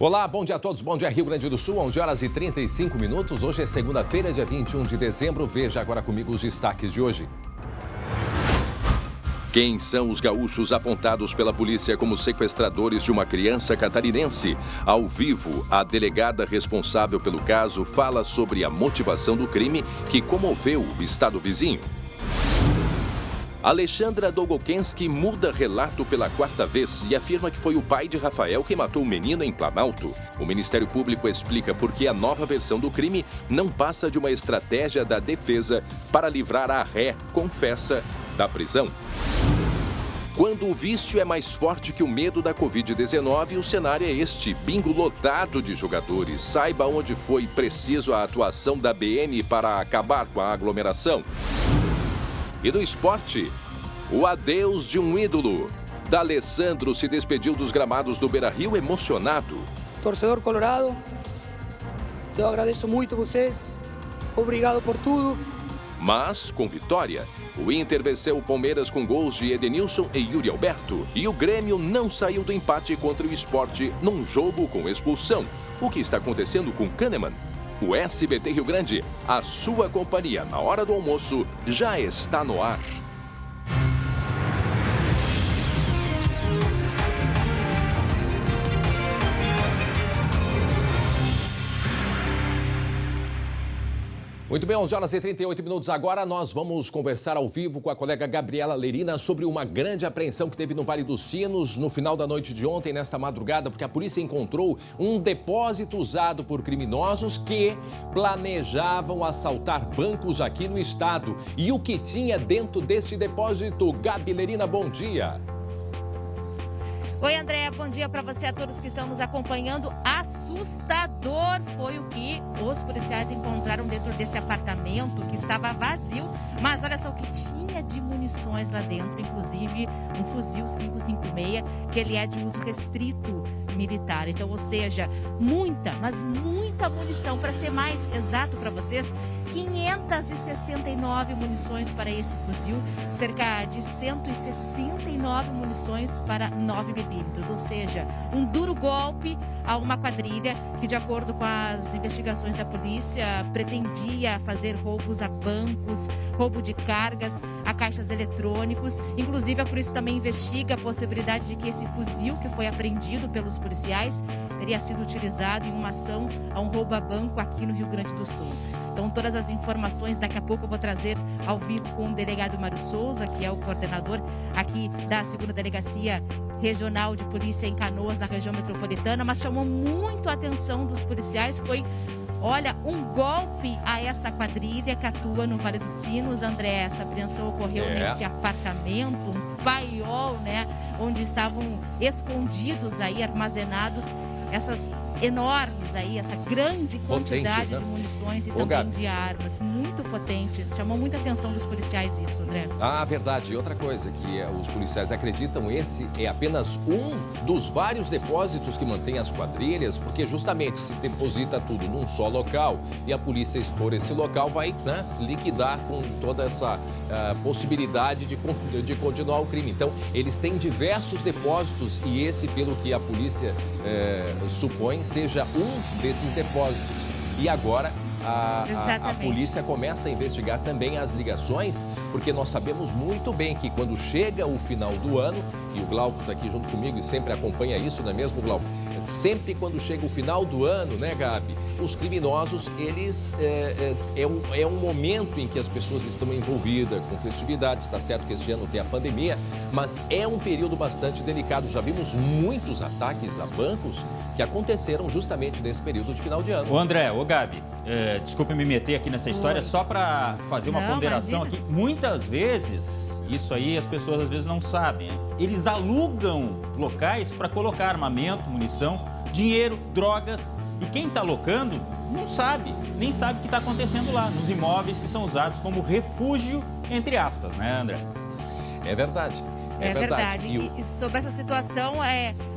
Olá, bom dia a todos. Bom dia, Rio Grande do Sul, 11 horas e 35 minutos. Hoje é segunda-feira, dia 21 de dezembro. Veja agora comigo os destaques de hoje. Quem são os gaúchos apontados pela polícia como sequestradores de uma criança catarinense? Ao vivo, a delegada responsável pelo caso fala sobre a motivação do crime que comoveu o estado vizinho. Alexandra Dolgokenski muda relato pela quarta vez e afirma que foi o pai de Rafael que matou o menino em Planalto. O Ministério Público explica por que a nova versão do crime não passa de uma estratégia da defesa para livrar a ré, confessa, da prisão. Quando o vício é mais forte que o medo da Covid-19, o cenário é este: bingo lotado de jogadores. Saiba onde foi preciso a atuação da BM para acabar com a aglomeração. E do esporte, o adeus de um ídolo. D'Alessandro se despediu dos gramados do Beira-Rio emocionado. Torcedor colorado, eu agradeço muito vocês. Obrigado por tudo. Mas com vitória. O Inter venceu o Palmeiras com gols de Edenilson e Yuri Alberto. E o Grêmio não saiu do empate contra o Sport num jogo com expulsão. O que está acontecendo com Kahneman? O SBT Rio Grande, a sua companhia na hora do almoço, já está no ar. Muito bem, 11 horas e 38 minutos agora. Nós vamos conversar ao vivo com a colega Gabriela Lerina sobre uma grande apreensão que teve no Vale dos Sinos no final da noite de ontem, nesta madrugada, porque a polícia encontrou um depósito usado por criminosos que planejavam assaltar bancos aqui no estado. E o que tinha dentro desse depósito? Gabi Lerina, bom dia. Oi, André, bom dia para você, a todos que estão nos acompanhando. Assustador foi o que os policiais encontraram dentro desse apartamento que estava vazio, mas olha só o que tinha de munições lá dentro, inclusive um fuzil 556, que ele é de uso restrito militar. Então, ou seja, muita, mas muita munição. Para ser mais exato para vocês, 569 munições para esse fuzil, cerca de 169 munições para 9 milímetros, ou seja, um duro golpe a uma quadrilha que, de acordo com as investigações da polícia, pretendia fazer roubos a bancos, roubo de cargas, a caixas eletrônicos. Inclusive, a polícia também investiga a possibilidade de que esse fuzil, que foi apreendido pelos policiais, teria sido utilizado em uma ação a um roubo a banco aqui no Rio Grande do Sul. Então, todas as informações daqui a pouco eu vou trazer ao vivo com o delegado Mário Souza, que é o coordenador aqui da 2ª Delegacia Regional de Polícia em Canoas, na região metropolitana. Mas chamou muito a atenção dos policiais, foi, olha, um golpe a essa quadrilha que atua no Vale dos Sinos. André, essa apreensão ocorreu nesse apartamento, um paiol, né, onde estavam escondidos aí, armazenados essas enormes aí, essa grande quantidade de munições e também de armas muito potentes. Chamou muita atenção dos policiais isso, André. Ah, verdade. E outra coisa que os policiais acreditam, esse é apenas um dos vários depósitos que mantém as quadrilhas, porque justamente se deposita tudo num só local e a polícia expor esse local vai, né, liquidar com toda essa possibilidade de continuar o crime. Então, eles têm diversos depósitos e esse, pelo que a polícia supõe, seja um desses depósitos. E agora a polícia começa a investigar também as ligações, porque nós sabemos muito bem que quando chega o final do ano, e o Glauco está aqui junto comigo e sempre acompanha isso, não é mesmo, Glauco? Sempre quando chega o final do ano, né, Gabi? Os criminosos, eles é um momento em que as pessoas estão envolvidas com festividades. Está certo que este ano tem a pandemia, mas é um período bastante delicado. Já vimos muitos ataques a bancos que aconteceram justamente nesse período de final de ano. Ô André, ô Gabi, desculpa me meter aqui nessa história, só para fazer uma ponderação aqui. Muitas vezes, isso aí as pessoas às vezes não sabem, eles alugam locais para colocar armamento, munição, dinheiro, drogas. E quem está locando não sabe, nem sabe o que está acontecendo lá, nos imóveis que são usados como refúgio, entre aspas, né, André? É verdade. É verdade. E sobre essa situação,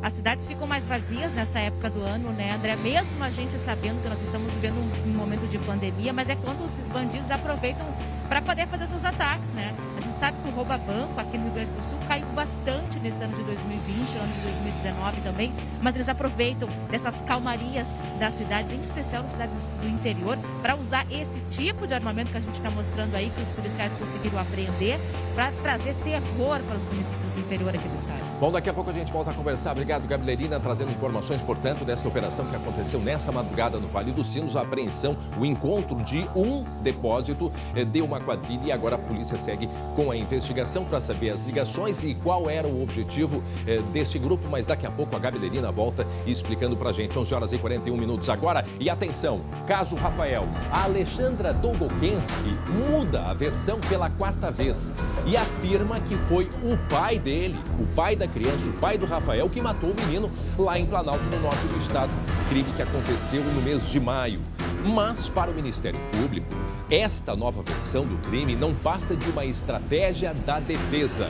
as cidades ficam mais vazias nessa época do ano, né, André? Mesmo a gente sabendo que nós estamos vivendo um momento de pandemia, mas é quando esses bandidos aproveitam para poder fazer seus ataques, né? A gente sabe que o rouba-banco aqui no Rio Grande do Sul caiu bastante nesse ano de 2020, no ano de 2019 também, mas eles aproveitam dessas calmarias das cidades, em especial nas cidades do interior, para usar esse tipo de armamento que a gente está mostrando aí, que os policiais conseguiram apreender, para trazer terror para os municípios do interior aqui do estado. Bom, daqui a pouco a gente volta a conversar. Obrigado, Gabi Lerina, trazendo informações, portanto, desta operação que aconteceu nessa madrugada no Vale dos Sinos, a apreensão, o encontro de um depósito de uma quadrilha, e agora a polícia segue com a investigação para saber as ligações e qual era o objetivo desse grupo, mas daqui a pouco a Gabi Lerina volta explicando para a gente. 11 horas e 41 minutos agora. E atenção, caso Rafael, a Alexandra Dolgokenski muda a versão pela quarta vez e afirma que foi o pai dele, o pai da criança, o pai do Rafael, que matou o menino lá em Planalto, no norte do estado. Crime que aconteceu no mês de maio. Mas, para o Ministério Público, esta nova versão do crime não passa de uma estratégia da defesa.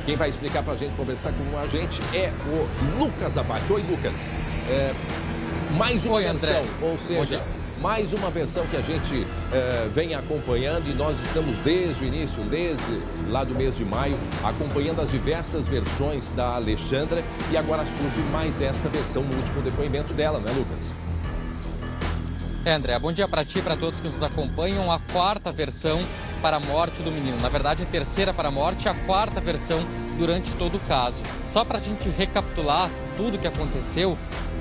Quem vai explicar para a gente, conversar com a gente, é o Lucas Abate. Oi, Lucas. Mais uma versão, ou seja, mais uma versão que a gente vem acompanhando, e nós estamos desde o início, desde lá do mês de maio, acompanhando as diversas versões da Alexandra, e agora surge mais esta versão no último depoimento dela, né, Lucas? André, bom dia para ti e para todos que nos acompanham. A quarta versão para a morte do menino. Na verdade, a terceira para a morte, a quarta versão durante todo o caso. Só para a gente recapitular tudo o que aconteceu,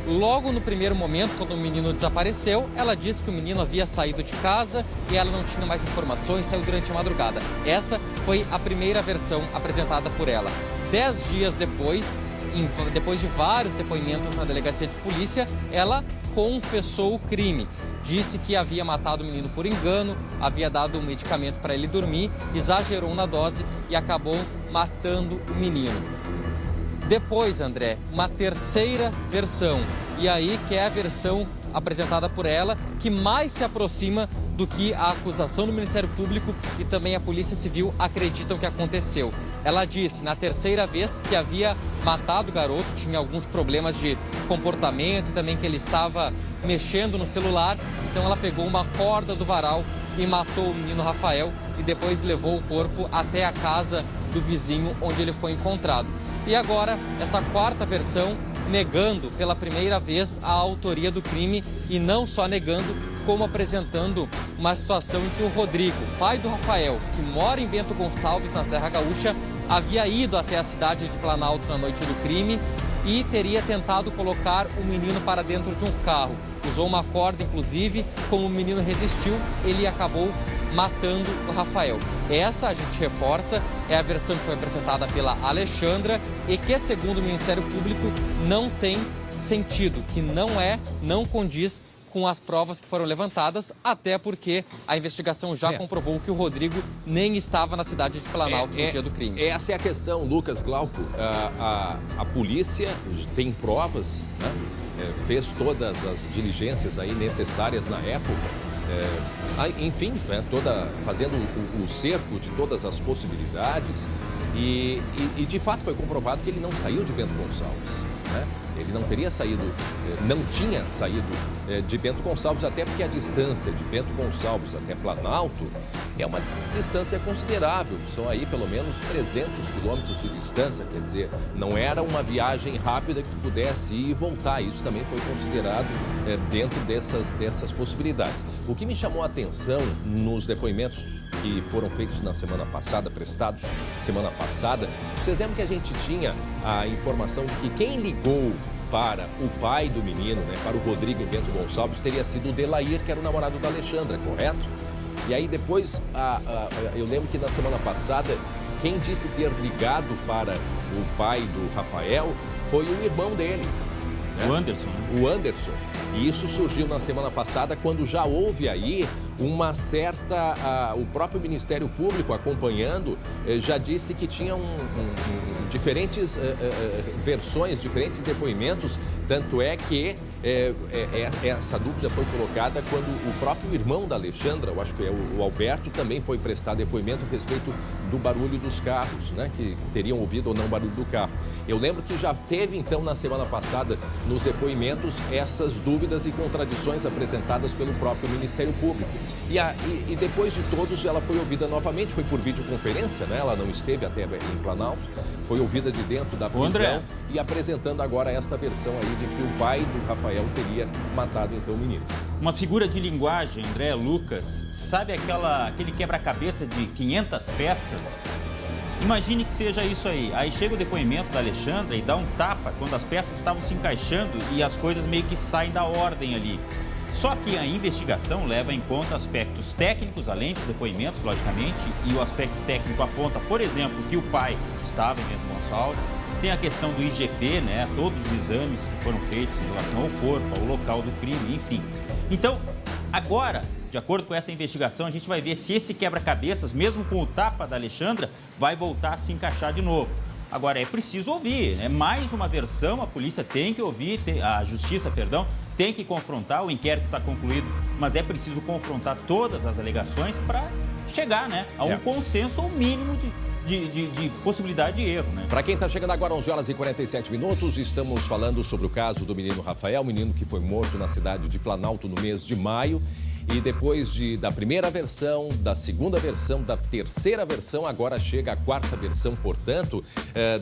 logo no primeiro momento, quando o menino desapareceu, ela disse que o menino havia saído de casa e ela não tinha mais informações, saiu durante a madrugada. Essa foi a primeira versão apresentada por ela. 10 dias depois de vários depoimentos na delegacia de polícia, ela confessou o crime. Disse que havia matado o menino por engano, havia dado um medicamento para ele dormir, exagerou na dose e acabou matando o menino. Depois, André, uma terceira versão, e aí que é a versão apresentada por ela, que mais se aproxima do que a acusação do Ministério Público e também a Polícia Civil acreditam que aconteceu. Ela disse, na terceira vez, que havia matado o garoto, tinha alguns problemas de comportamento e também que ele estava mexendo no celular, então ela pegou uma corda do varal e matou o menino Rafael e depois levou o corpo até a casa do vizinho onde ele foi encontrado. E agora, essa quarta versão, negando pela primeira vez a autoria do crime, e não só negando, como apresentando uma situação em que o Rodrigo, pai do Rafael, que mora em Bento Gonçalves, na Serra Gaúcha, havia ido até a cidade de Planalto na noite do crime e teria tentado colocar o menino para dentro de um carro. Usou uma corda, inclusive, como o menino resistiu, ele acabou matando o Rafael. Essa, a gente reforça, é a versão que foi apresentada pela Alexandra e que, segundo o Ministério Público, não tem sentido, que não condiz com as provas que foram levantadas, até porque a investigação já comprovou que o Rodrigo nem estava na cidade de Planalto no dia do crime. Essa é a questão, Lucas Glauco. A polícia tem provas, né? Fez todas as diligências aí necessárias na época. Enfim, né, fazendo o cerco de todas as possibilidades e de fato foi comprovado que ele não saiu de Bento Gonçalves, né? Ele não teria saído, não tinha saído de Bento Gonçalves, até porque a distância de Bento Gonçalves até Planalto é uma distância considerável, são aí pelo menos 300 quilômetros de distância, quer dizer, não era uma viagem rápida que pudesse ir e voltar, isso também foi considerado dentro dessas possibilidades. O que me chamou a atenção nos depoimentos que foram feitos na semana passada, prestados semana passada, vocês lembram que a gente tinha a informação de que quem ligou para o pai do menino, né, para o Rodrigo em Bento Gonçalves, teria sido o Delair, que era o namorado da Alexandra, correto? E aí depois, eu lembro que na semana passada, quem disse ter ligado para o pai do Rafael foi o irmão dele, né? O Anderson. O Anderson. E isso surgiu na semana passada, quando já houve aí uma certa... o próprio Ministério Público, acompanhando, já disse que tinha diferentes versões, diferentes depoimentos, tanto é que essa dúvida foi colocada quando o próprio irmão da Alexandra, eu acho que é o Alberto, também foi prestar depoimento a respeito do barulho dos carros, né, que teriam ouvido ou não o barulho do carro. Eu lembro que já teve, então, na semana passada, nos depoimentos, essas dúvidas e contradições apresentadas pelo próprio Ministério Público. E depois de todos, ela foi ouvida novamente, foi por videoconferência, né? Ela não esteve até em Planalto, foi ouvida de dentro da prisão e apresentando agora esta versão aí de que o pai do Rafael teria matado então o menino. Uma figura de linguagem, André, Lucas, sabe aquele quebra-cabeça de 500 peças? Imagine que seja isso aí. Aí chega o depoimento da Alexandra e dá um tapa quando as peças estavam se encaixando e as coisas meio que saem da ordem ali. Só que a investigação leva em conta aspectos técnicos, além dos depoimentos, logicamente, e o aspecto técnico aponta, por exemplo, que o pai estava em Bento Gonçalves. Tem a questão do IGP, né? Todos os exames que foram feitos em relação ao corpo, ao local do crime, enfim. Então, agora, de acordo com essa investigação, a gente vai ver se esse quebra-cabeças, mesmo com o tapa da Alexandra, vai voltar a se encaixar de novo. Agora, é preciso ouvir, né? Mais uma versão, a polícia tem que ouvir, a justiça, perdão, tem que confrontar, o inquérito está concluído, mas é preciso confrontar todas as alegações para chegar, né, a um consenso ou mínimo de possibilidade de erro, né? Para quem está chegando agora, 11 horas e 47 minutos, estamos falando sobre o caso do menino Rafael, menino que foi morto na cidade de Planalto no mês de maio. E depois da primeira versão, da segunda versão, da terceira versão, agora chega a quarta versão, portanto,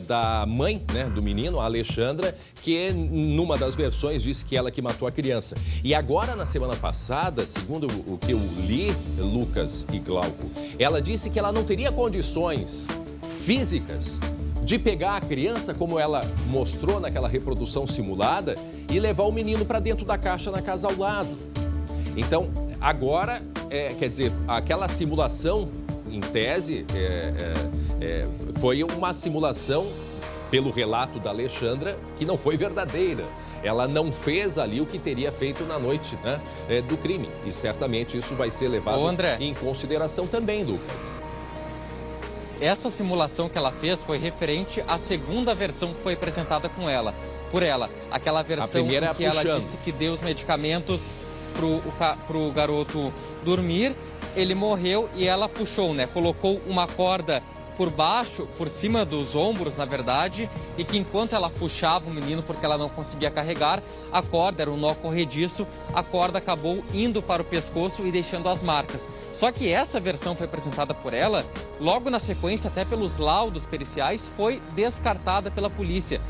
da mãe, né, do menino, a Alexandra, que numa das versões disse que ela que matou a criança. E agora, na semana passada, segundo o que eu li, Lucas e Glauco, ela disse que ela não teria condições físicas de pegar a criança, como ela mostrou naquela reprodução simulada, e levar o menino para dentro da caixa na casa ao lado. Então, agora, quer dizer, aquela simulação, em tese, foi uma simulação, pelo relato da Alexandra, que não foi verdadeira. Ela não fez ali o que teria feito na noite, né, do crime. E certamente isso vai ser levado em consideração também, Lucas. Essa simulação que ela fez foi referente à segunda versão que foi apresentada por ela. Aquela versão em que ela disse que deu os medicamentos pro garoto dormir, ele morreu e ela puxou, né? Colocou uma corda por baixo, por cima dos ombros, na verdade, e que enquanto ela puxava o menino, porque ela não conseguia carregar, a corda era um nó corrediço, a corda acabou indo para o pescoço e deixando as marcas. Só que essa versão foi apresentada por ela, logo na sequência, até pelos laudos periciais, foi descartada pela polícia.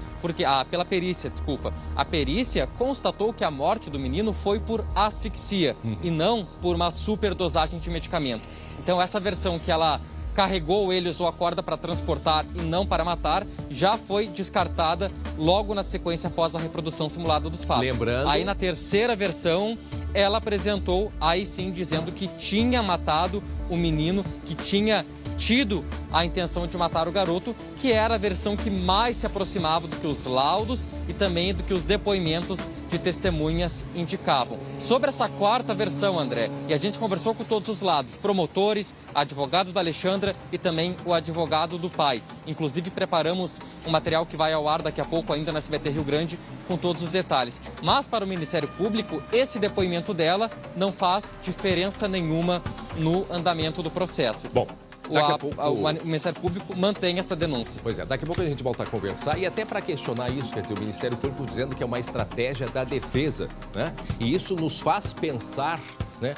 Pela perícia, desculpa. A perícia constatou que a morte do menino foi por asfixia e não por uma superdosagem de medicamento. Então, essa versão que ela carregou ele, usou a corda para transportar e não para matar, já foi descartada logo na sequência após a reprodução simulada dos fatos. Lembrando... Aí, na terceira versão, ela apresentou, aí sim, dizendo que tinha matado o menino, que tinha tido a intenção de matar o garoto, que era a versão que mais se aproximava do que os laudos e também do que os depoimentos de testemunhas indicavam. Sobre essa quarta versão, André, e a gente conversou com todos os lados, promotores, advogados da Alexandra e também o advogado do pai. Inclusive, preparamos um material que vai ao ar daqui a pouco ainda na SBT Rio Grande com todos os detalhes. Mas para o Ministério Público, esse depoimento dela não faz diferença nenhuma no andamento do processo. Bom, o Ministério Público mantém essa denúncia. Pois é, daqui a pouco a gente volta a conversar e até para questionar isso, quer dizer, o Ministério Público dizendo que é uma estratégia da defesa, né? E isso nos faz pensar, né,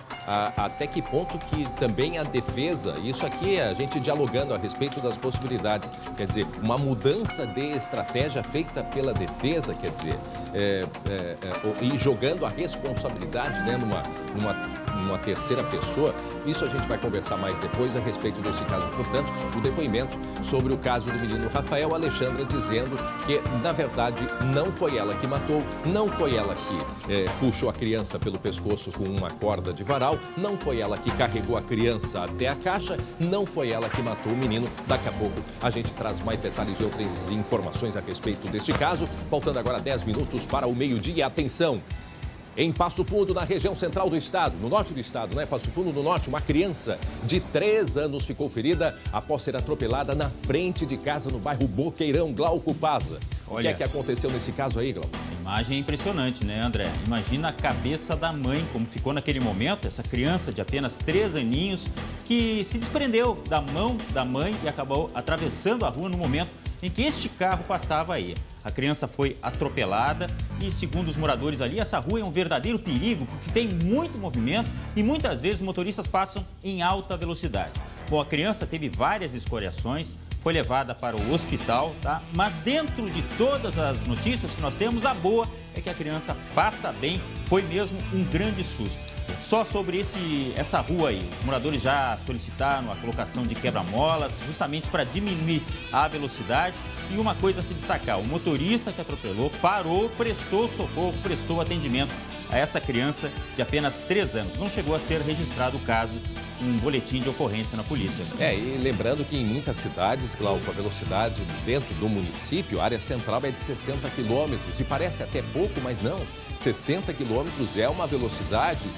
até que ponto que também a defesa, isso aqui é a gente dialogando a respeito das possibilidades, quer dizer, uma mudança de estratégia feita pela defesa, quer dizer, e jogando a responsabilidade, né, numa terceira pessoa, isso a gente vai conversar mais depois a respeito desse caso. Portanto, o depoimento sobre o caso do menino Rafael, Alexandra dizendo que, na verdade, não foi ela que matou, não foi ela que puxou a criança pelo pescoço com uma corda de varal, não foi ela que carregou a criança até a caixa, não foi ela que matou o menino. Daqui a pouco a gente traz mais detalhes e outras informações a respeito deste caso. Faltando agora 10 minutos para o meio-dia. Atenção! Em Passo Fundo, na região central do estado, no norte do estado, né? Passo Fundo, no norte, uma criança de 3 anos ficou ferida após ser atropelada na frente de casa no bairro Boqueirão, Glauco Paza. O que é que aconteceu nesse caso aí, Glauco? A imagem é impressionante, né, André? Imagina a cabeça da mãe, como ficou naquele momento, essa criança de apenas 3 aninhos que se desprendeu da mão da mãe e acabou atravessando a rua no momento em que este carro passava aí. A criança foi atropelada e, segundo os moradores ali, essa rua é um verdadeiro perigo porque tem muito movimento e muitas vezes os motoristas passam em alta velocidade. Bom, a criança teve várias escoriações, foi levada para o hospital, tá? Mas dentro de todas as notícias que nós temos, a boa é que a criança passa bem, foi mesmo um grande susto. Só sobre essa rua aí, os moradores já solicitaram a colocação de quebra-molas, justamente para diminuir a velocidade. E uma coisa a se destacar, o motorista que atropelou parou, prestou socorro, prestou atendimento a essa criança de apenas 3 anos. Não chegou a ser registrado o caso, um boletim de ocorrência na polícia. E lembrando que em muitas cidades, Glauco, a velocidade dentro do município, a área central é de 60 quilômetros. E parece até pouco, mas não. 60 quilômetros é uma velocidade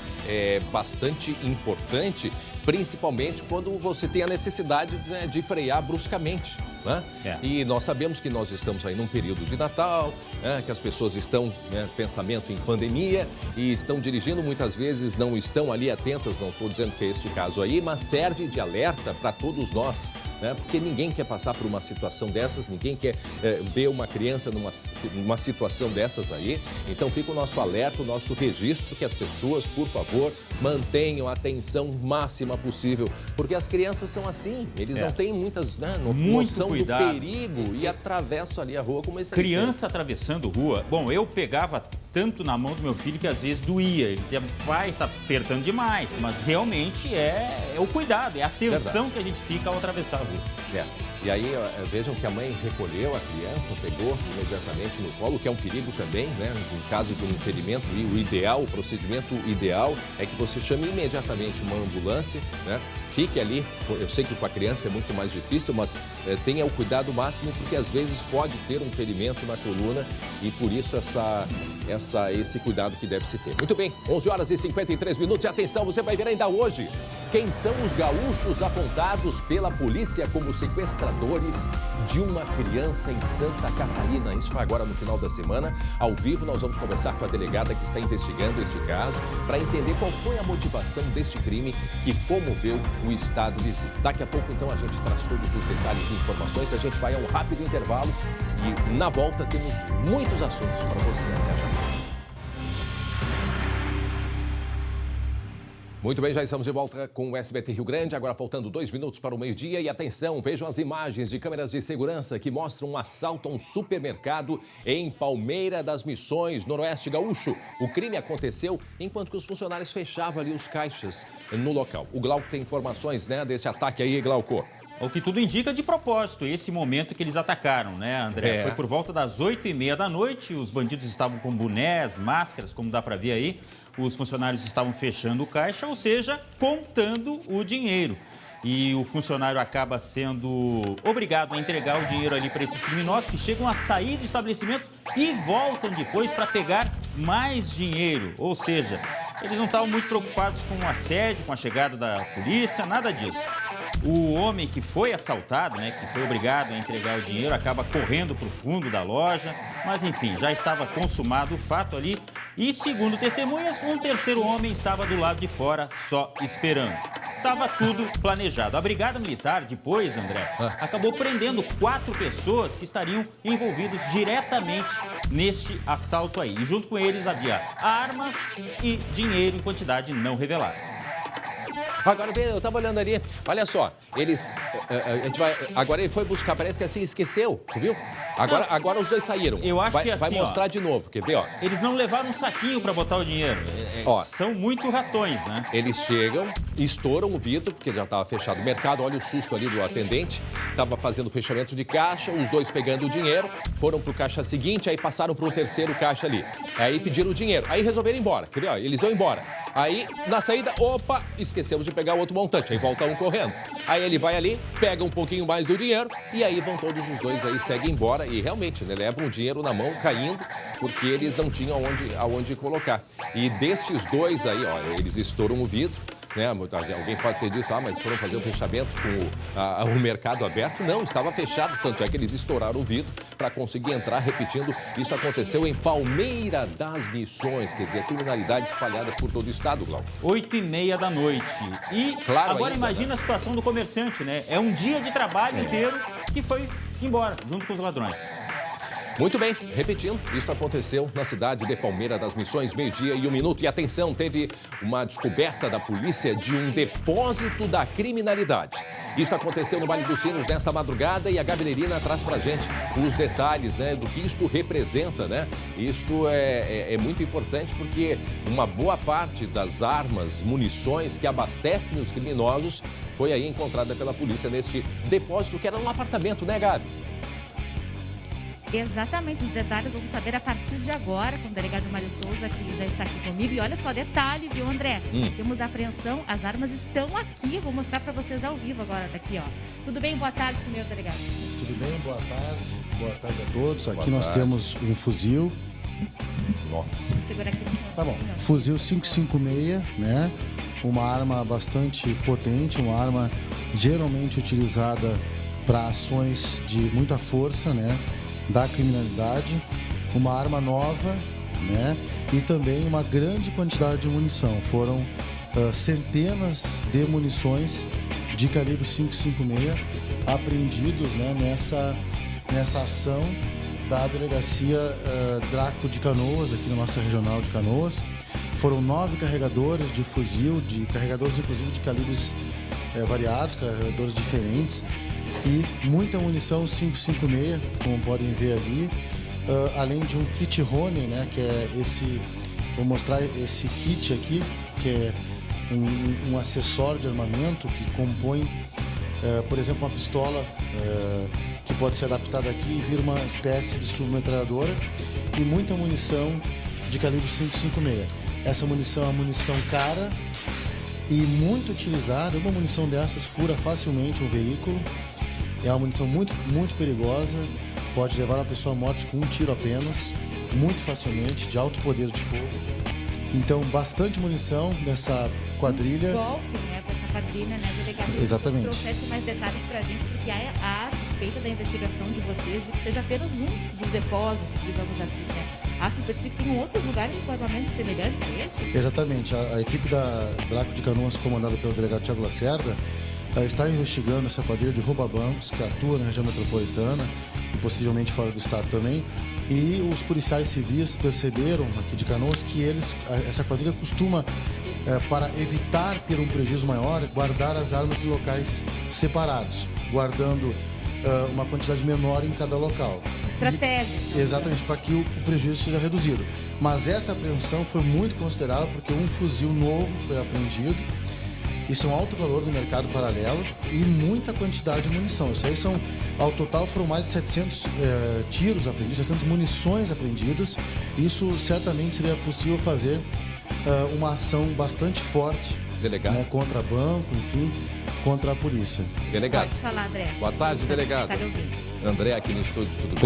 bastante importante, principalmente quando você tem a necessidade, né, de frear bruscamente. Né? E nós sabemos que nós estamos aí num período de Natal, né, que as pessoas estão, né, pensamento em pandemia e estão dirigindo muitas vezes, não estão ali atentas, não estou dizendo que é este caso aí, mas serve de alerta para todos nós, né, porque ninguém quer passar por uma situação dessas, ninguém quer ver uma criança numa situação dessas aí. Então fica o nosso alerta, o nosso registro, que as pessoas, por favor, mantenham a atenção máxima possível, porque as crianças são assim, eles não têm muitas, né, noção do perigo e atravessam ali a rua como esse. Criança atravessando rua. Bom, eu pegava tanto na mão do meu filho que às vezes doía. Ele dizia, pai, tá apertando demais. Mas realmente é o cuidado, é a atenção que a gente fica ao atravessar a rua. E aí, vejam que a mãe recolheu a criança, pegou imediatamente no colo, que é um perigo também, né? Em caso de um ferimento, o procedimento ideal é que você chame imediatamente uma ambulância, né? Fique ali, eu sei que com a criança é muito mais difícil, mas tenha o cuidado máximo, porque às vezes pode ter um ferimento na coluna e por isso esse cuidado que deve se ter. Muito bem, 11h53 e atenção, você vai ver ainda hoje quem são os gaúchos apontados pela polícia como sequestradores de uma criança em Santa Catarina. Isso foi agora no final da semana. Ao vivo, nós vamos conversar com a delegada que está investigando este caso para entender qual foi a motivação deste crime que comoveu o estado vizinho. Daqui a pouco, então, a gente traz todos os detalhes e informações. A gente vai a um rápido intervalo e, na volta, temos muitos assuntos para você. Até já. Muito bem, já estamos de volta com o SBT Rio Grande, agora faltando 2 minutos para o meio-dia. E atenção, vejam as imagens de câmeras de segurança que mostram um assalto a um supermercado em Palmeira das Missões, Noroeste Gaúcho. O crime aconteceu enquanto que os funcionários fechavam ali os caixas no local. O Glauco tem informações, né, desse ataque aí, Glauco. O que tudo indica de propósito, esse momento que eles atacaram, né, André? Foi por volta das 8h30 da noite, os bandidos estavam com bonés, máscaras, como dá para ver aí. Os funcionários estavam fechando o caixa, ou seja, contando o dinheiro. E o funcionário acaba sendo obrigado a entregar o dinheiro ali para esses criminosos que chegam a sair do estabelecimento e voltam depois para pegar mais dinheiro. Ou seja, eles não estavam muito preocupados com o assédio, com a chegada da polícia, nada disso. O homem que foi assaltado, né, que foi obrigado a entregar o dinheiro, acaba correndo para o fundo da loja, mas enfim, já estava consumado o fato ali. E segundo testemunhas, um terceiro homem estava do lado de fora só esperando. Estava tudo planejado. A Brigada Militar, depois, André, acabou prendendo 4 pessoas que estariam envolvidos diretamente neste assalto aí. E junto com eles havia armas e dinheiro em quantidade não revelada. Agora, eu tava olhando ali, olha só, agora ele foi buscar, parece que assim, esqueceu, tu viu? Agora os dois saíram. Eu acho que assim, vai mostrar de novo, quer ver, ó? Eles não levaram um saquinho para botar o dinheiro, são muito ratões, né? Eles chegam, estouram o vidro, porque já estava fechado o mercado, olha o susto ali do atendente, estava fazendo o fechamento de caixa, os dois pegando o dinheiro, foram pro caixa seguinte, aí passaram pro terceiro caixa ali, aí pediram o dinheiro, aí resolveram ir embora, quer ver, ó? Eles vão embora. Aí, na saída, opa, esquecemos de pegar o outro montante, aí volta um correndo. Aí ele vai ali, pega um pouquinho mais do dinheiro e aí vão todos os dois aí, seguem embora e realmente, né, levam o dinheiro na mão, caindo, porque eles não tinham aonde colocar. E desses dois aí, ó, eles estouram o vidro, né? Alguém pode ter dito, mas foram fazer um fechamento com o mercado aberto. Não, estava fechado, tanto é que eles estouraram o vidro para conseguir entrar. Repetindo, isso aconteceu em Palmeira das Missões, quer dizer, criminalidade espalhada por todo o estado, Glauco. 8h30 da noite. E claro, agora ainda, imagina, né, a situação do comerciante, né? É um dia de trabalho inteiro que foi ir embora, junto com os ladrões. Muito bem, repetindo, isso aconteceu na cidade de Palmeira das Missões, 12:01. E atenção, teve uma descoberta da polícia de um depósito da criminalidade. Isso aconteceu no Vale dos Sinos nessa madrugada e a Gabrielina traz pra gente os detalhes, né, do que isto representa, né? Isto é muito importante porque uma boa parte das armas, munições que abastecem os criminosos foi aí encontrada pela polícia neste depósito que era um apartamento, né, Gabi? Exatamente, os detalhes vamos saber a partir de agora com o delegado Mário Souza, que já está aqui comigo. E olha só, detalhe, viu, André? Temos apreensão, as armas estão aqui. Vou mostrar para vocês ao vivo agora, daqui, ó. Tudo bem? Boa tarde, primeiro delegado. Tudo bem? Boa tarde a todos. Aqui nós temos um fuzil. Nossa. Vou segurar aqui no seu... Tá bom. Fuzil 556, né? Uma arma bastante potente, uma arma geralmente utilizada para ações de muita força, né? Da criminalidade, uma arma nova, né? E também uma grande quantidade de munição. Foram centenas de munições de calibre 556 apreendidos, né? Nessa ação da delegacia Draco de Canoas, aqui na nossa regional de Canoas. Foram 9 carregadores de fuzil, de carregadores inclusive de calibres variados, carregadores diferentes. E muita munição 556, como podem ver ali, além de um kit Rony, né, que é esse, vou mostrar esse kit aqui, que é um acessório de armamento que compõe, por exemplo, uma pistola que pode ser adaptada aqui e vira uma espécie de submetralhadora, e muita munição de calibre 556. Essa munição é uma munição cara e muito utilizada. Uma munição dessas fura facilmente um veículo. É uma munição muito, muito perigosa, pode levar uma pessoa à morte com um tiro apenas, muito facilmente, de alto poder de fogo. Então, bastante munição nessa quadrilha. Golpe, né, com essa quadrilha, né, delegado? Exatamente. Trouxesse mais detalhes pra gente, porque há a suspeita da investigação de vocês de que seja apenas um dos depósitos, digamos assim, né? Há suspeita de que tem outros lugares com armamentos semelhantes a esses? Exatamente. A equipe da Draco de Canoas, comandada pelo delegado Thiago Lacerda, está investigando essa quadrilha de rouba-bancos que atua na região metropolitana e possivelmente fora do estado também. E os policiais civis perceberam aqui de Canoas que essa quadrilha costuma, para evitar ter um prejuízo maior, guardar as armas em locais separados, guardando uma quantidade menor em cada local. Estratégia. Exatamente, para que o prejuízo seja reduzido. Mas essa apreensão foi muito considerável porque um fuzil novo foi apreendido. Isso é um alto valor no mercado paralelo e muita quantidade de munição. Isso aí ao total foram mais de 700 tiros apreendidos, 700 munições apreendidas. Isso certamente seria possível fazer uma ação bastante forte, delegado, né, contra banco, enfim, contra a polícia. Delegado. Pode falar, André. Boa tarde, delegado. André aqui no estúdio, tudo bem?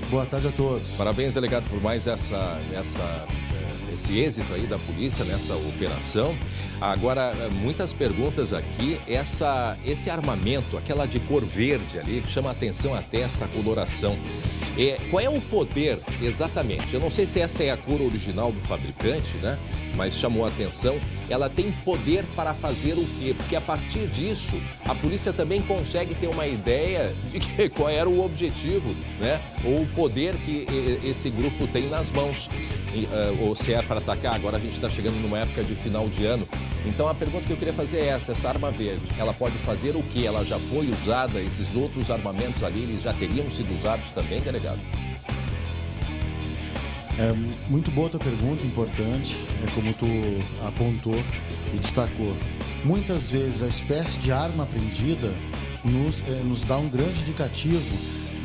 Boa tarde a todos. Parabéns, delegado, por mais esse êxito aí da polícia nessa operação. Agora, muitas perguntas aqui. Esse armamento, aquela de cor verde ali, chama a atenção até essa coloração. Qual é o poder exatamente? Eu não sei se essa é a cor original do fabricante, né? Mas chamou a atenção. Ela tem poder para fazer o quê? Porque a partir disso, a polícia também consegue ter uma ideia de qual era o objetivo, né? Ou o poder que esse grupo tem nas mãos. Ou se é para atacar, agora a gente está chegando numa época de final de ano. Então a pergunta que eu queria fazer é essa arma verde, ela pode fazer o quê? Ela já foi usada, esses outros armamentos ali, eles já teriam sido usados também, delegado? É muito boa a tua pergunta, importante, como tu apontou e destacou. Muitas vezes a espécie de arma apreendida nos dá um grande indicativo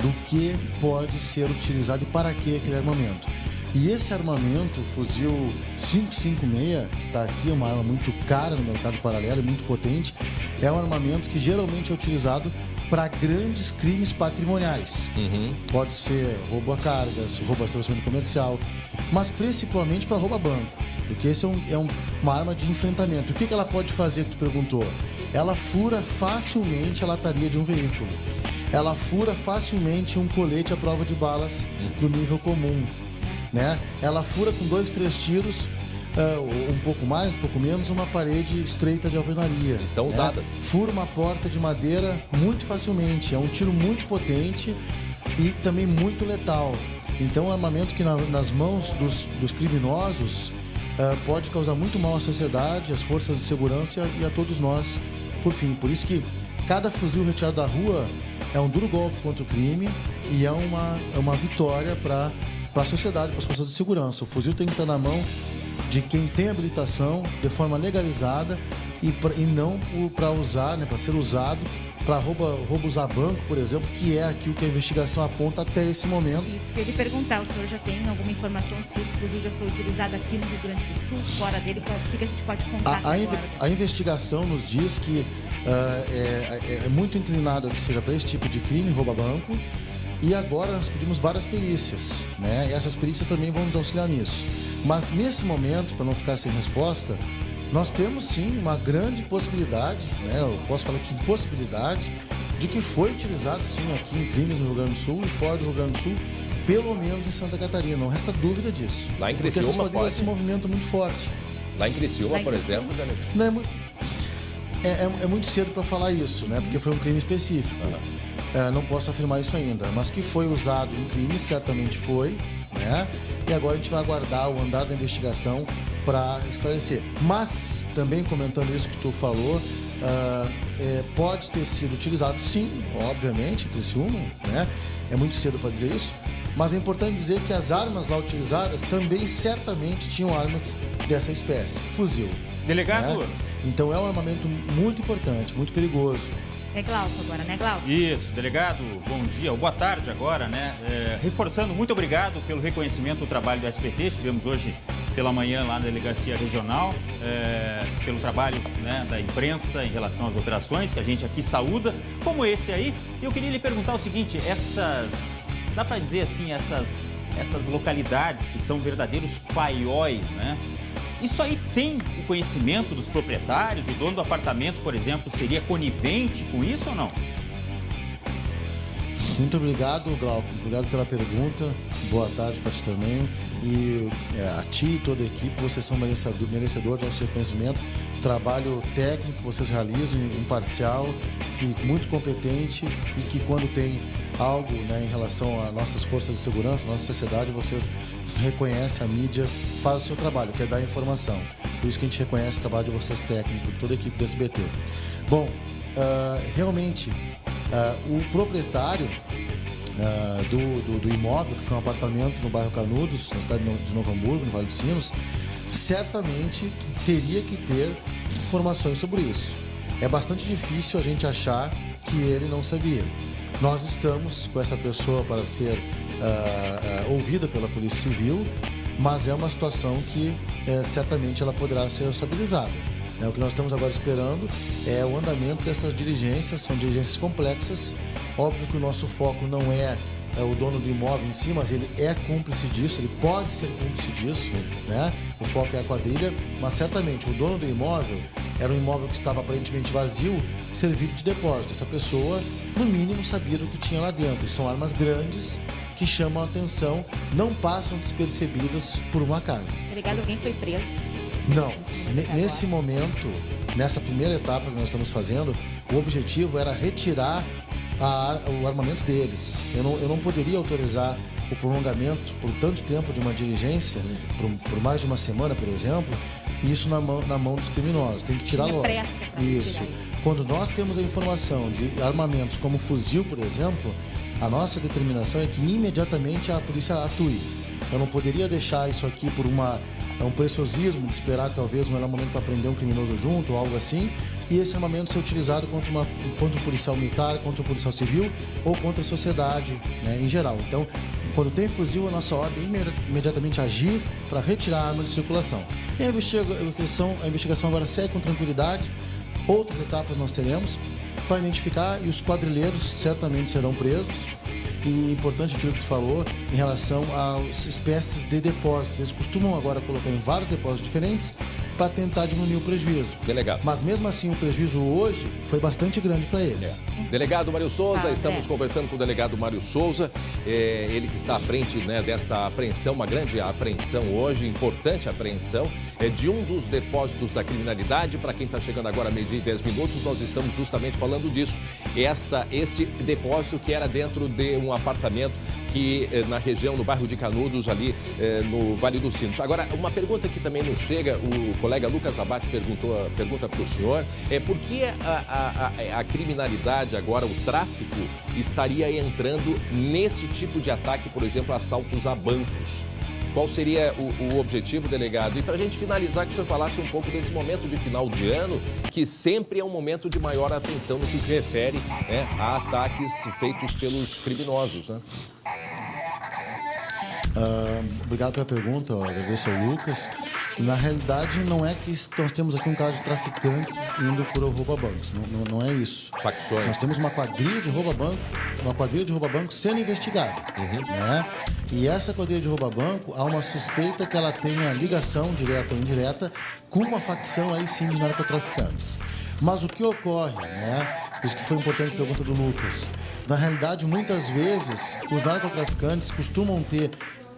do que pode ser utilizado e para que aquele armamento. E esse armamento, o fuzil 556, que está aqui, é uma arma muito cara no mercado paralelo e muito potente, é um armamento que geralmente é utilizado para grandes crimes patrimoniais. Pode ser roubo a cargas, roubo a estabelecimento comercial, mas principalmente para roubo a banco, porque esse é uma arma de enfrentamento. O que ela pode fazer, que tu perguntou? Ela fura facilmente a lataria de um veículo. Ela fura facilmente um colete à prova de balas do nível comum. Né? Ela fura com 2, 3 tiros um pouco mais, um pouco menos, uma parede estreita de alvenaria. E são usadas. Fura uma porta de madeira muito facilmente. É um tiro muito potente e também muito letal. Então, é um armamento que nas mãos dos criminosos pode causar muito mal à sociedade, às forças de segurança e a todos nós, por fim. Por isso que cada fuzil retirado da rua é um duro golpe contra o crime e é uma vitória para a sociedade, para as forças de segurança. O fuzil tem que estar na mão de quem tem habilitação, de forma legalizada e não para usar, né, para ser usado para roubos a banco, por exemplo, que é aqui o que a investigação aponta até esse momento. Isso que eu ia lhe perguntar, o senhor já tem alguma informação se esse fuzil já foi utilizado aqui no Rio Grande do Sul, fora dele? O que a gente pode contar agora? A investigação nos diz que é muito inclinado a que seja para esse tipo de crime, roubo a banco, e agora nós pedimos várias perícias, né? E essas perícias também vão nos auxiliar nisso. Mas nesse momento, para não ficar sem resposta, nós temos sim uma grande possibilidade, né? Eu posso falar que possibilidade de que foi utilizado sim aqui em crimes no Rio Grande do Sul e fora do Rio Grande do Sul, pelo menos em Santa Catarina. Não resta dúvida disso. Lá em Criciúma pode esse movimento muito forte. Lá em Criciúma, por exemplo, não é muito cedo para falar isso, né? Porque foi um crime específico. Não posso afirmar isso ainda, mas que foi usado em crime, certamente foi, né? E agora a gente vai aguardar o andar da investigação para esclarecer. Mas, também comentando isso que tu falou, pode ter sido utilizado sim, obviamente, em Criciúma, né? É muito cedo para dizer isso, mas é importante dizer que as armas lá utilizadas também certamente tinham armas dessa espécie, fuzil. Delegado? Né? Então é um armamento muito importante, muito perigoso. É Glauco agora, né, Glauco? Isso, delegado, bom dia, ou boa tarde agora, né? Reforçando, muito obrigado pelo reconhecimento do trabalho do SBT. Estivemos hoje pela manhã lá na Delegacia Regional, pelo trabalho, né, da imprensa em relação às operações, que a gente aqui saúda, como esse aí. E eu queria lhe perguntar o seguinte, dá para dizer assim, essas localidades que são verdadeiros paióis, né? Isso aí tem o conhecimento dos proprietários? O dono do apartamento, por exemplo, seria conivente com isso ou não? Muito obrigado, Glauco. Obrigado pela pergunta. Boa tarde para ti também. E a ti e toda a equipe, vocês são merecedores do nosso reconhecimento. Trabalho técnico que vocês realizam, imparcial e muito competente, e que quando tem algo, né, em relação às nossas forças de segurança, nossa sociedade, vocês reconhecem, a mídia faz o seu trabalho, que é dar informação. Por isso que a gente reconhece o trabalho de vocês técnicos, toda a equipe do SBT. Bom, realmente, o proprietário do imóvel, que foi um apartamento no bairro Canudos, na cidade de Novo Hamburgo, no Vale dos Sinos, certamente teria que ter informações sobre isso. É bastante difícil a gente achar que ele não sabia. Nós estamos com essa pessoa para ser ouvida pela Polícia Civil, mas é uma situação que certamente ela poderá ser responsabilizada. O que nós estamos agora esperando é o andamento dessas diligências, são diligências complexas. Óbvio que o nosso foco não é o dono do imóvel em si, mas ele é cúmplice disso, ele pode ser cúmplice disso, né? O foco é a quadrilha, mas certamente o dono do imóvel era um imóvel que estava aparentemente vazio, servido de depósito. Essa pessoa, no mínimo, sabia do que tinha lá dentro. São armas grandes que chamam a atenção, não passam despercebidas por uma casa. Delegado, alguém foi preso? Não. Nesse momento, nessa primeira etapa que nós estamos fazendo, o objetivo era retirar o armamento deles. Eu não poderia autorizar o prolongamento por tanto tempo de uma diligência, por mais de uma semana, por exemplo, e isso na mão dos criminosos. Tem que tirar logo. Pressa para isso. Quando nós temos a informação de armamentos como fuzil, por exemplo, a nossa determinação é que imediatamente a polícia atue. Eu não poderia deixar isso aqui por um preciosismo de esperar talvez o melhor momento para prender um criminoso junto ou algo assim, e esse armamento ser utilizado contra um policial militar, contra um policial civil ou contra a sociedade, né, em geral. Então, quando tem fuzil, a nossa ordem é imediatamente agir para retirar a arma de circulação. E a investigação agora segue com tranquilidade. Outras etapas nós teremos para identificar, e os quadrilheiros certamente serão presos. E importante aquilo que tu falou em relação às espécies de depósitos. Eles costumam agora colocar em vários depósitos diferentes para tentar diminuir o prejuízo. Delegado. Mas mesmo assim o prejuízo hoje foi bastante grande para eles. Delegado Mário Souza, estamos conversando com o delegado Mário Souza, ele que está à frente, né, desta apreensão, uma grande apreensão hoje, importante apreensão. de um dos depósitos da criminalidade. Para quem está chegando agora, 12:10, nós estamos justamente falando disso. Este depósito que era dentro de um apartamento que na região, no bairro de Canudos, ali no Vale dos Sinos. Agora, uma pergunta que também nos chega, o colega Lucas Abate pergunta para o senhor, por que a criminalidade agora, o tráfico, estaria entrando nesse tipo de ataque, por exemplo, assaltos a bancos? Qual seria o objetivo, delegado? E para a gente finalizar, que o senhor falasse um pouco desse momento de final de ano, que sempre é um momento de maior atenção no que se refere a ataques feitos pelos criminosos, né? Obrigado pela pergunta, agradeço ao Lucas. Na realidade, não é que nós temos aqui um caso de traficantes indo por rouba-bancos, não é isso. Facções. Nós temos uma quadrilha de rouba-banco sendo investigada. Né? E essa quadrilha de rouba-banco, há uma suspeita que ela tenha ligação, direta ou indireta, com uma facção aí sim de narcotraficantes. Mas o que ocorre, né? Por isso que foi importante a pergunta do Lucas. Na realidade, muitas vezes, os narcotraficantes costumam ter,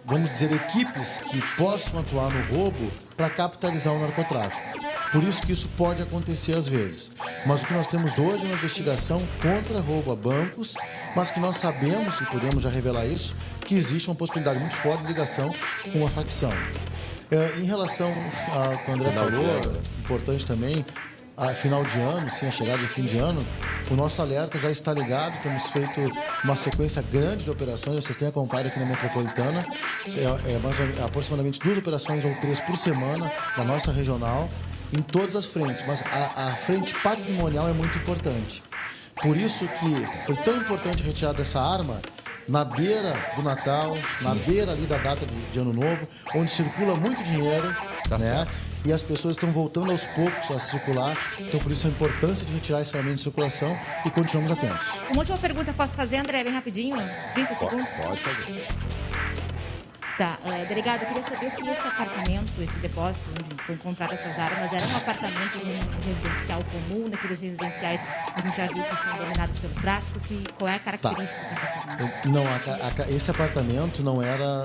vamos dizer, equipes que possam atuar no roubo para capitalizar o narcotráfico. Por isso que isso pode acontecer às vezes. Mas o que nós temos hoje é uma investigação contra roubo a bancos, mas que nós sabemos, e podemos já revelar isso, que existe uma possibilidade muito forte de ligação com uma facção. Em relação ao que o André falou, importante também, a final de ano, sim, a chegada do fim de ano, o nosso alerta já está ligado, temos feito uma sequência grande de operações, vocês têm acompanhado aqui na Metropolitana, aproximadamente 2 operações ou 3 por semana da nossa regional, em todas as frentes, mas a frente patrimonial é muito importante. Por isso que foi tão importante retirar dessa arma na beira do Natal, na beira ali da data de Ano Novo, onde circula muito dinheiro, tá, né? Certo. E as pessoas estão voltando aos poucos a circular, então por isso a importância de retirar esse elemento de circulação e continuamos atentos. Uma última pergunta posso fazer, André, bem rapidinho? 30 segundos? Pode fazer. Tá, delegado, eu queria saber se esse apartamento, esse depósito onde foi encontrado essas armas, era um apartamento residencial comum, daqueles residenciais que a gente já viu que são dominados pelo tráfico, qual é a característica desse apartamento? Não, esse apartamento não era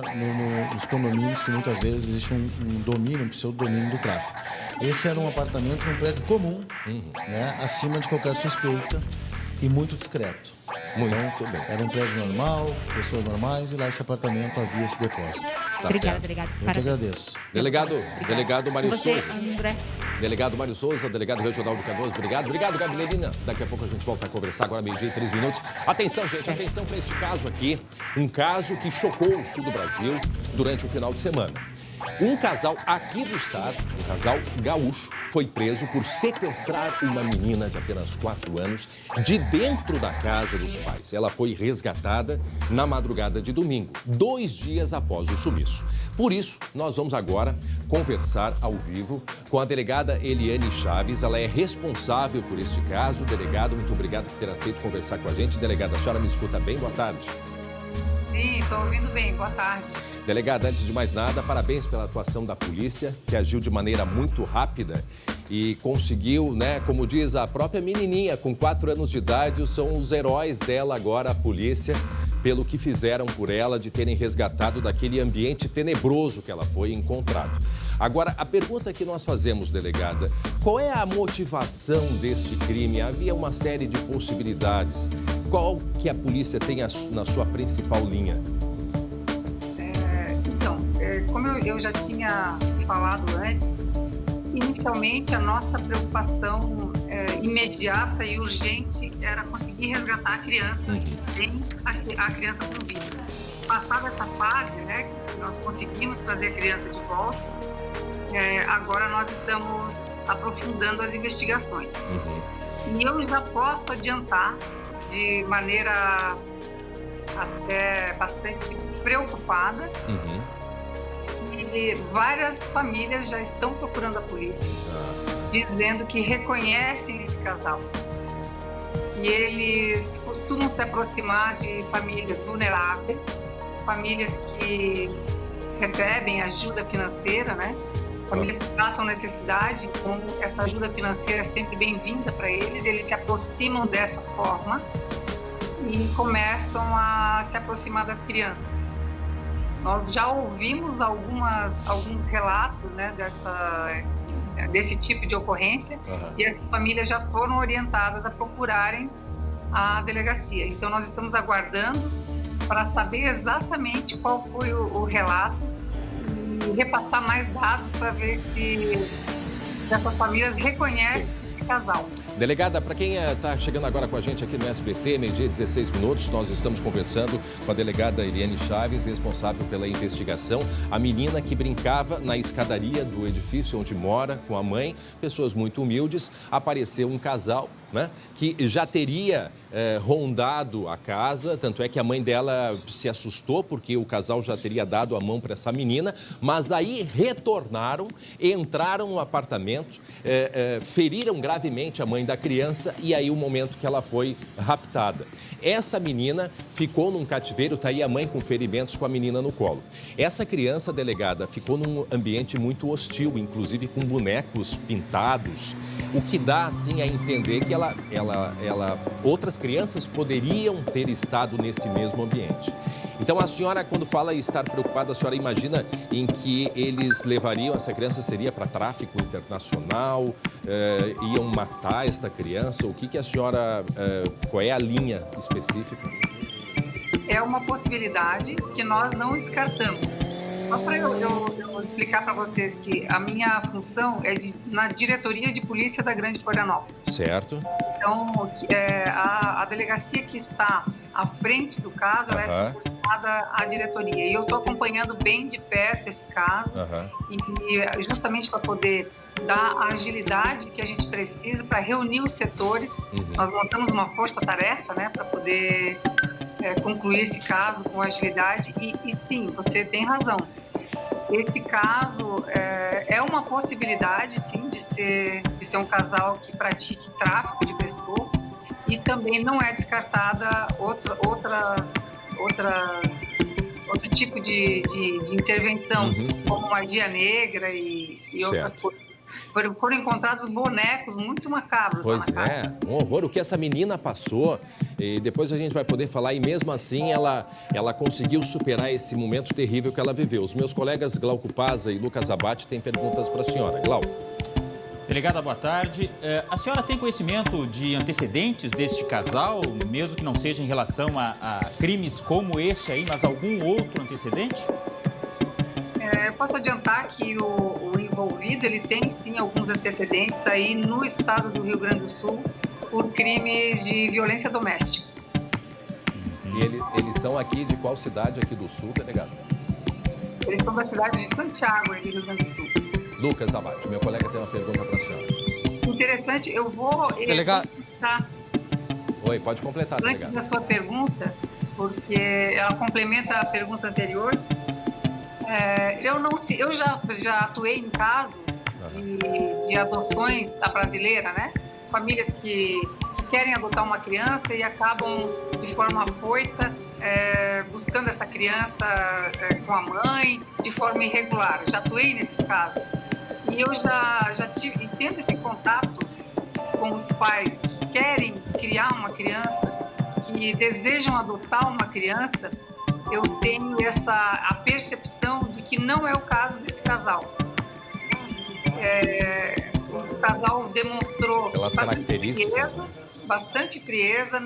nos condomínios que muitas vezes existe um domínio, um pseudo-domínio do tráfico. Esse era um apartamento num prédio comum, né, acima de qualquer suspeita e muito discreto. Muito bem. Era um prédio normal, pessoas normais, e lá esse apartamento havia esse depósito. Tá Obrigada, certo. delegado. Eu que agradeço. Delegado Mário Você, Souza. André. Delegado Mário Souza, delegado regional do Canoas, obrigado. Obrigado, Gabrielina. Daqui a pouco a gente volta a conversar, agora 12:03. Atenção, gente, atenção para este caso aqui. Um caso que chocou o sul do Brasil durante o final de semana. Um casal aqui do estado, um casal gaúcho, foi preso por sequestrar uma menina de apenas 4 anos de dentro da casa dos pais. Ela foi resgatada na madrugada de domingo, 2 dias após o sumiço. Por isso, nós vamos agora conversar ao vivo com a delegada Eliane Chaves. Ela é responsável por este caso. Delegado, muito obrigado por ter aceito conversar com a gente. Delegada, a senhora me escuta bem? Boa tarde. Sim, estou ouvindo bem. Boa tarde. Delegada, antes de mais nada, parabéns pela atuação da polícia, que agiu de maneira muito rápida e conseguiu, né, como diz a própria menininha, com 4 anos de idade, são os heróis dela agora, a polícia, pelo que fizeram por ela de terem resgatado daquele ambiente tenebroso que ela foi encontrado. Agora, a pergunta que nós fazemos, delegada, qual é a motivação deste crime? Havia uma série de possibilidades. Qual que a polícia tem na sua principal linha? Como eu já tinha falado antes, inicialmente a nossa preocupação imediata e urgente era conseguir resgatar a criança sem a criança com vida. Passada essa fase, né, que nós conseguimos trazer a criança de volta, agora nós estamos aprofundando as investigações. E eu já posso adiantar, de maneira até bastante preocupada, e várias famílias já estão procurando a polícia, dizendo que reconhecem esse casal. E eles costumam se aproximar de famílias vulneráveis, famílias que recebem ajuda financeira, né? Famílias que passam necessidade, então essa ajuda financeira é sempre bem-vinda para eles. Eles se aproximam dessa forma e começam a se aproximar das crianças. Nós já ouvimos alguns relatos, né, desse tipo de ocorrência, e as famílias já foram orientadas a procurarem a delegacia. Então, nós estamos aguardando para saber exatamente qual foi o relato e repassar mais dados para ver se essas famílias reconhecem esse casal. Delegada, para quem está chegando agora com a gente aqui no SBT, meio-dia 16 minutos, nós estamos conversando com a delegada Eliane Chaves, responsável pela investigação. A menina que brincava na escadaria do edifício onde mora com a mãe, pessoas muito humildes, apareceu um casal, né, que já teria rondado a casa, tanto é que a mãe dela se assustou porque o casal já teria dado a mão para essa menina, mas aí retornaram, entraram no apartamento, feriram gravemente a mãe da criança e aí o momento que ela foi raptada. Essa menina ficou num cativeiro, tá aí a mãe com ferimentos com a menina no colo. Essa criança, delegada, ficou num ambiente muito hostil, inclusive com bonecos pintados, o que dá, assim, a entender que outras crianças poderiam ter estado nesse mesmo ambiente. Então, a senhora, quando fala em estar preocupada, a senhora imagina em que eles levariam essa criança, seria para tráfico internacional, iam matar esta criança? O que a senhora, qual é a linha específica? É uma possibilidade que nós não descartamos. Só para eu explicar para vocês que a minha função é na diretoria de polícia da Grande Florianópolis. Certo. Então, a delegacia que está à frente do caso, ela é subordinada à diretoria. E eu estou acompanhando bem de perto esse caso, e justamente para poder dar a agilidade que a gente precisa para reunir os setores. Nós montamos uma força-tarefa, né, para poder concluir esse caso com agilidade. E sim, você tem razão. Esse caso é uma possibilidade, sim, de ser um casal que pratique tráfico de pessoas, e também não é descartada outro tipo de intervenção, como magia negra e outras coisas. Foram encontrados bonecos muito macabros. Pois é, um horror o que essa menina passou. E depois a gente vai poder falar, e mesmo assim ela conseguiu superar esse momento terrível que ela viveu. Os meus colegas Glauco Paza e Lucas Abate têm perguntas para a senhora. Glauco. Delegada, boa tarde. A senhora tem conhecimento de antecedentes deste casal, mesmo que não seja em relação a crimes como este aí, mas algum outro antecedente? Eu posso adiantar que o envolvido, ele tem sim alguns antecedentes aí no estado do Rio Grande do Sul por crimes de violência doméstica. E eles são aqui de qual cidade aqui do Sul, delegado? Eles são da cidade de Santiago, aqui do Rio Grande do Sul. Lucas Abate, meu colega tem uma pergunta para a senhora. Interessante, eu vou... Delegado. Oi, pode completar, delegado. Antes da sua pergunta, porque ela complementa a pergunta anterior. Eu já atuei em casos de adoções à brasileira, né? Famílias que querem adotar uma criança e acabam de forma afoita buscando essa criança com a mãe de forma irregular. Já atuei nesses casos. E eu já tive, e tendo esse contato com os pais que querem criar uma criança, que desejam adotar uma criança, eu tenho a percepção de que não é o caso desse casal. O casal demonstrou bastante frieza.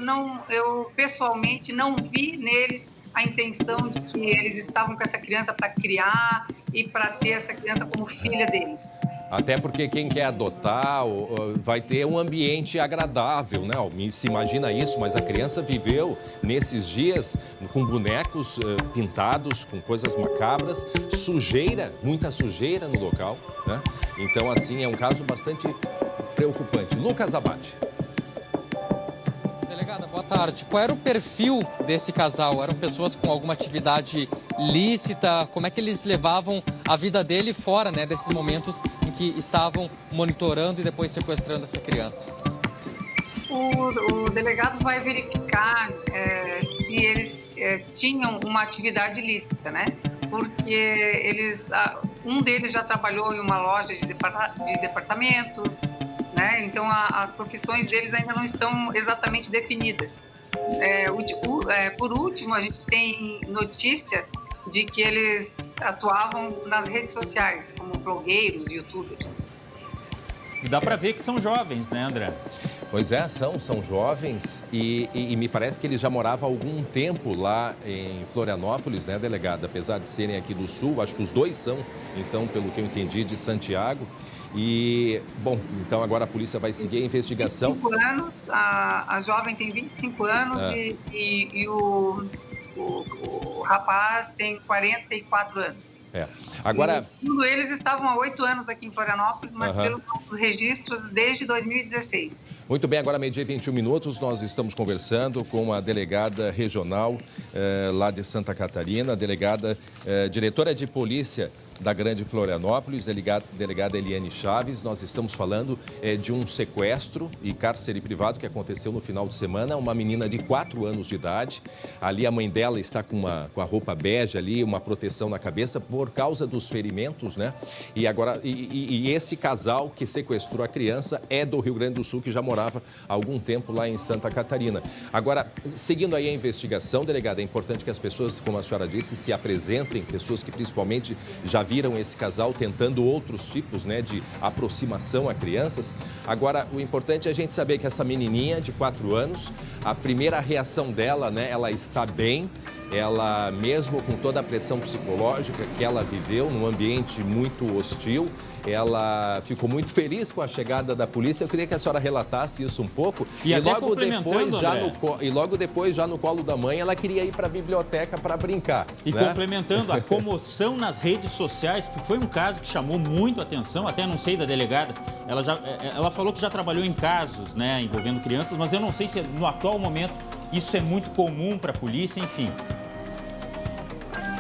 Eu pessoalmente não vi neles a intenção de que eles estavam com essa criança para criar e para ter essa criança como filha deles. Até porque quem quer adotar vai ter um ambiente agradável, né? Se imagina isso, mas a criança viveu nesses dias com bonecos pintados, com coisas macabras, sujeira, muita sujeira no local, né? Então, assim, é um caso bastante preocupante. Lucas Abate. Delegada, boa tarde. Qual era o perfil desse casal? Eram pessoas com alguma atividade lícita? Como é que eles levavam a vida dele fora, né, desses momentos em que estavam monitorando e depois sequestrando essa criança? O delegado vai verificar se eles tinham uma atividade lícita, né? Porque um deles já trabalhou em uma loja de departamentos, né? Então as profissões deles ainda não estão exatamente definidas. Por último, a gente tem notícia de que eles atuavam nas redes sociais, como blogueiros, youtubers. E dá para ver que são jovens, né, André? Pois é, são jovens e me parece que eles já moravam há algum tempo lá em Florianópolis, né, delegada? Apesar de serem aqui do Sul, acho que os dois são, então, pelo que eu entendi, de Santiago. E, bom, então agora a polícia vai seguir a investigação. 25 anos, a jovem tem 25 anos e o rapaz tem 44 anos. Agora... Eles estavam há 8 anos aqui em Florianópolis, mas pelos nossos registros desde 2016. Muito bem, agora 12h e 21 minutos, nós estamos conversando com a delegada regional lá de Santa Catarina, a delegada, diretora de polícia da Grande Florianópolis, delegada Eliane Chaves. Nós estamos falando de um sequestro e cárcere privado que aconteceu no final de semana. Uma menina de 4 anos de idade. Ali a mãe dela está com a roupa bege ali, uma proteção na cabeça por causa dos ferimentos, né? E agora, esse casal que sequestrou a criança é do Rio Grande do Sul, que já morava há algum tempo lá em Santa Catarina. Agora, seguindo aí a investigação, delegada, é importante que as pessoas, como a senhora disse, se apresentem, pessoas que principalmente já viram esse casal tentando outros tipos, né, de aproximação a crianças. Agora, o importante é a gente saber que essa menininha de 4 anos, a primeira reação dela, né, ela está bem. Ela, mesmo com toda a pressão psicológica que ela viveu num ambiente muito hostil, ela ficou muito feliz com a chegada da polícia. Eu queria que a senhora relatasse isso um pouco. E logo depois, já no colo da mãe, ela queria ir para a biblioteca para brincar. E né? Complementando, a comoção nas redes sociais, porque foi um caso que chamou muito a atenção, até não sei da delegada. Ela falou que já trabalhou em casos, né, envolvendo crianças, mas eu não sei se no atual momento isso é muito comum para a polícia, enfim.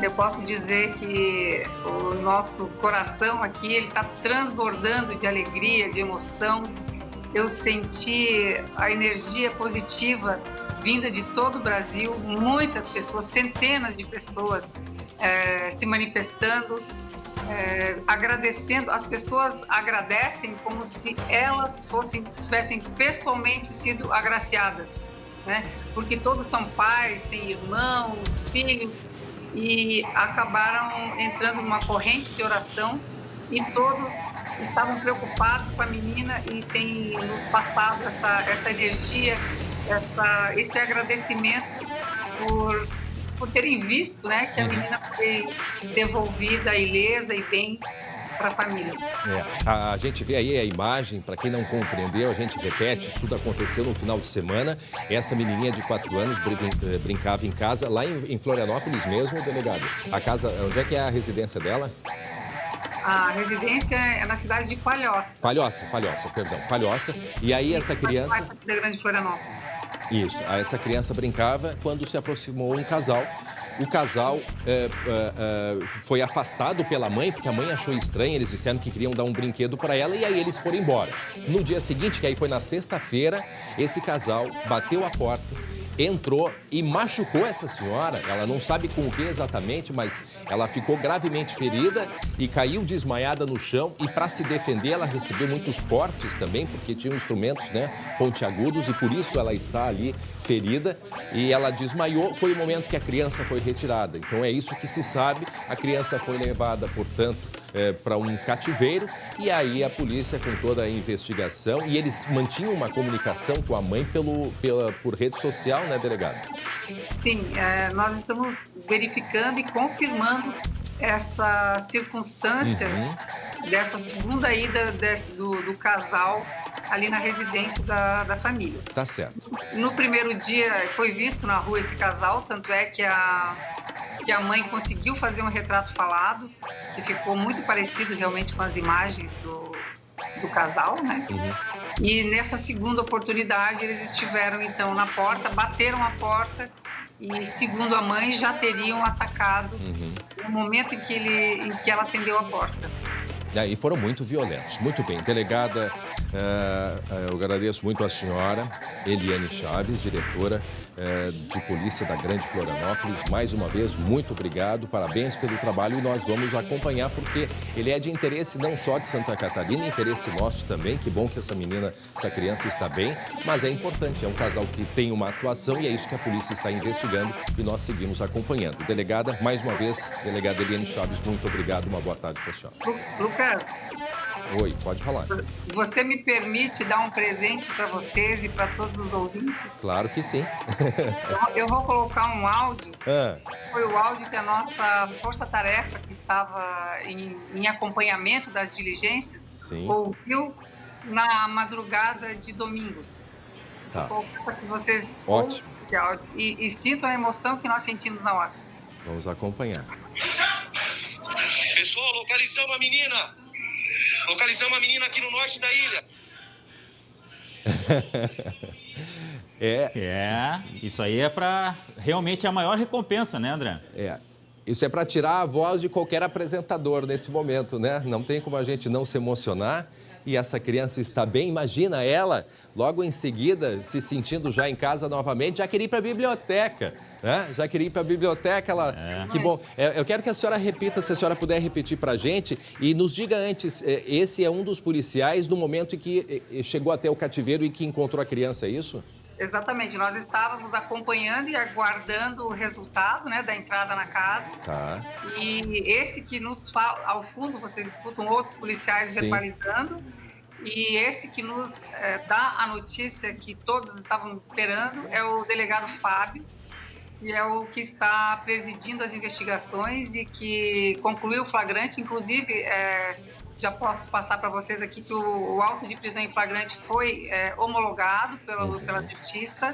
Eu posso dizer que o nosso coração aqui, ele está transbordando de alegria, de emoção. Eu senti a energia positiva vinda de todo o Brasil, muitas pessoas, centenas de pessoas se manifestando, agradecendo. As pessoas agradecem como se elas tivessem pessoalmente sido agraciadas, né? Porque todos são pais, têm irmãos, filhos, e acabaram entrando numa corrente de oração e todos estavam preocupados com a menina e têm nos passado essa energia, esse agradecimento por terem visto, né, que a menina foi devolvida ilesa e bem para a família. A gente vê aí a imagem, para quem não compreendeu, a gente repete, isso tudo aconteceu no final de semana. Essa menininha de 4 anos brincava em casa, lá em Florianópolis mesmo, delegado. A casa, onde é que é a residência dela? A residência é na cidade de Palhoça. Palhoça. E aí essa criança... da Grande Florianópolis. Isso, essa criança brincava quando se aproximou um casal. O casal foi afastado pela mãe, porque a mãe achou estranho, eles disseram que queriam dar um brinquedo para ela e aí eles foram embora. No dia seguinte, que aí foi na sexta-feira, esse casal bateu a porta, entrou e machucou essa senhora. Ela não sabe com o que exatamente, mas ela ficou gravemente ferida e caiu desmaiada no chão. E para se defender, ela recebeu muitos cortes também, porque tinham instrumentos, né, pontiagudos, e por isso ela está ali ferida. E ela desmaiou. Foi o momento que a criança foi retirada. Então é isso que se sabe. A criança foi levada, portanto, para um cativeiro, e aí a polícia, com toda a investigação, e eles mantinham uma comunicação com a mãe por rede social, né, delegado? Sim, nós estamos verificando e confirmando essa circunstância dessa segunda ida do casal ali na residência da família. Tá certo. No primeiro dia foi visto na rua esse casal, tanto é que a mãe conseguiu fazer um retrato falado, que ficou muito parecido realmente com as imagens do casal, né? E nessa segunda oportunidade eles estiveram então na porta, bateram a porta e, segundo a mãe, já teriam atacado no momento em que ela atendeu a porta. E foram muito violentos. Muito bem, delegada, eu agradeço muito a senhora Eliane Chaves, diretora de Polícia da Grande Florianópolis. Mais uma vez, muito obrigado, parabéns pelo trabalho e nós vamos acompanhar porque ele é de interesse não só de Santa Catarina, interesse nosso também. Que bom que essa criança está bem, mas é importante, é um casal que tem uma atuação e é isso que a polícia está investigando e nós seguimos acompanhando. Delegada, mais uma vez, delegada Eliane Chaves, muito obrigado, uma boa tarde para a senhora. Lucas. Oi, pode falar. Você me permite dar um presente para vocês e para todos os ouvintes? Claro que sim. Eu vou colocar um áudio. Foi o áudio que a nossa força-tarefa, que estava em acompanhamento das diligências, ouviu na madrugada de domingo. Tá. Vou colocar para que vocês ouçam esse áudio e sintam a emoção que nós sentimos na hora. Vamos acompanhar. Pessoal, localizamos a menina. Localizamos uma menina aqui no norte da ilha. Isso aí é para realmente a maior recompensa, né, André? Isso é para tirar a voz de qualquer apresentador nesse momento, né? Não tem como a gente não se emocionar. E essa criança está bem, imagina ela, logo em seguida, se sentindo já em casa novamente, já queria ir para a biblioteca, né? Já queria ir para a biblioteca, que bom. Eu quero que a senhora repita, se a senhora puder repetir para a gente, e nos diga antes, esse é um dos policiais no momento em que chegou até o cativeiro e que encontrou a criança, é isso? Exatamente, nós estávamos acompanhando e aguardando o resultado, né, da entrada na casa. Tá. E esse que nos fala, ao fundo vocês escutam outros policiais verbalizando, e esse que nos dá a notícia que todos estávamos esperando é o delegado Fábio, que é o que está presidindo as investigações e que concluiu o flagrante, inclusive... Já posso passar para vocês aqui que o auto de prisão em flagrante foi homologado pela Justiça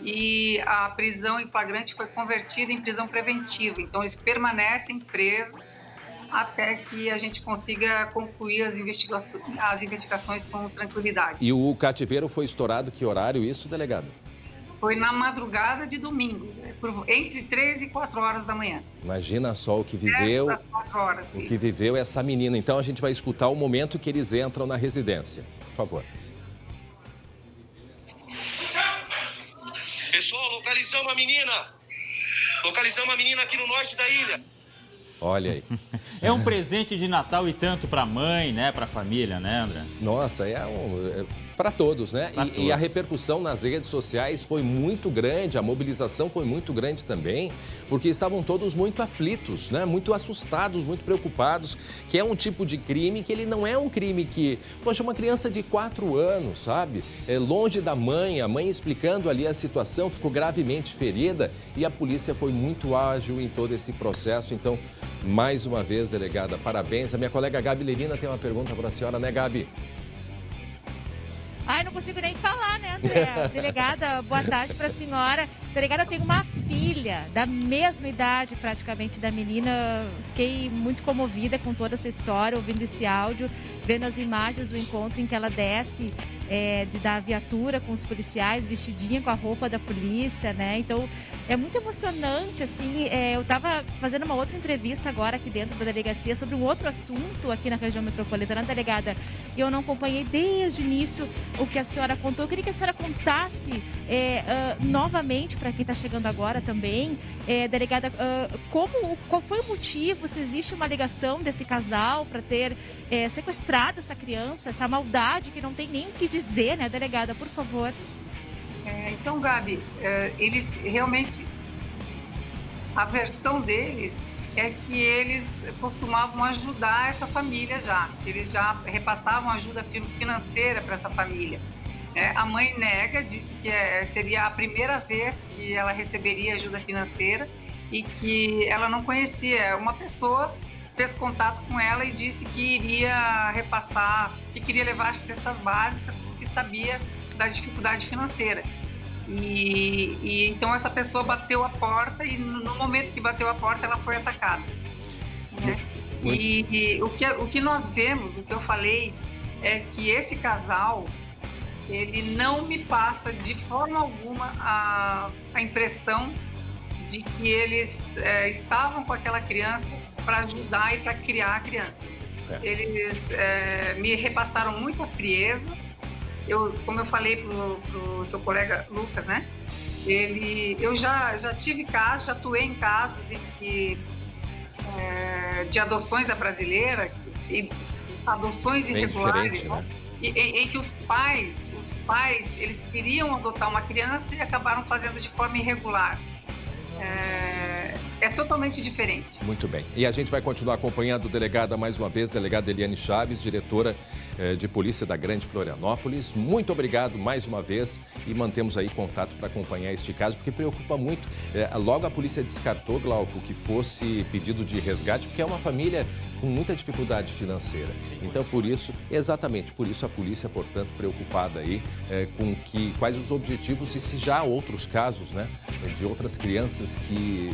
e a prisão em flagrante foi convertida em prisão preventiva. Então, eles permanecem presos até que a gente consiga concluir as investigações com tranquilidade. E o cativeiro foi estourado que horário isso, delegado? Foi na madrugada de domingo, entre 3 e 4 horas da manhã. Imagina só o que viveu, essa menina. Então a gente vai escutar o momento que eles entram na residência. Por favor. Pessoal, localizamos a menina. Localizamos a menina aqui no norte da ilha. Olha aí. É um presente de Natal e tanto para a mãe, né? Para a família, né, André? Nossa, para todos, né? E a repercussão nas redes sociais foi muito grande, a mobilização foi muito grande também, porque estavam todos muito aflitos, né? Muito assustados, muito preocupados, que é um tipo de crime que ele não é um crime que... Poxa, uma criança de 4 anos, sabe? Longe da mãe, a mãe explicando ali a situação, ficou gravemente ferida e a polícia foi muito ágil em todo esse processo. Então, mais uma vez, delegada, parabéns. A minha colega Gabi Lerina tem uma pergunta para a senhora, né, Gabi? Ai, não consigo nem falar, né, André? Delegada, boa tarde para a senhora. Delegada, eu tenho uma filha da mesma idade praticamente da menina. Fiquei muito comovida com toda essa história, ouvindo esse áudio, vendo as imagens do encontro em que ela desce da viatura com os policiais, vestidinha com a roupa da polícia, né? Então, é muito emocionante, assim. Eu estava fazendo uma outra entrevista agora aqui dentro da delegacia sobre um outro assunto aqui na região metropolitana, delegada. E eu não acompanhei desde o início o que a senhora contou. Eu queria que a senhora contasse novamente para quem está chegando agora também, delegada, qual foi o motivo, se existe uma ligação desse casal para ter sequestrado essa criança, essa maldade que não tem nem o que dizer, né, delegada, por favor. Então, Gabi, eles realmente, a versão deles é que eles costumavam ajudar essa família já. Eles já repassavam ajuda financeira para essa família. A mãe nega, disse que seria a primeira vez que ela receberia ajuda financeira e que ela não conhecia. Uma pessoa fez contato com ela e disse que iria repassar, que queria levar as cestas básicas, porque sabia da dificuldade financeira. E então essa pessoa bateu a porta e no momento que bateu a porta ela foi atacada, né? E o que nós vemos, o que eu falei é que esse casal, ele não me passa de forma alguma a impressão de que eles estavam com aquela criança para ajudar e para criar a criança. Eles me repassaram muita frieza. Como eu falei pro seu colega Lucas, né? Eu já tive casos, já atuei em casos em que, de adoções à brasileira, e adoções irregulares, né? em que os pais, eles queriam adotar uma criança e acabaram fazendo de forma irregular. É totalmente diferente. Muito bem. E a gente vai continuar acompanhando a delegada mais uma vez, delegada Eliane Chaves, diretora de polícia da Grande Florianópolis. Muito obrigado mais uma vez e mantemos aí contato para acompanhar este caso, porque preocupa muito. Logo a polícia descartou, Glauco, que fosse pedido de resgate, porque é uma família com muita dificuldade financeira. Então, exatamente por isso a polícia, portanto, preocupada aí com quais os objetivos e se já há outros casos, né, de outras crianças que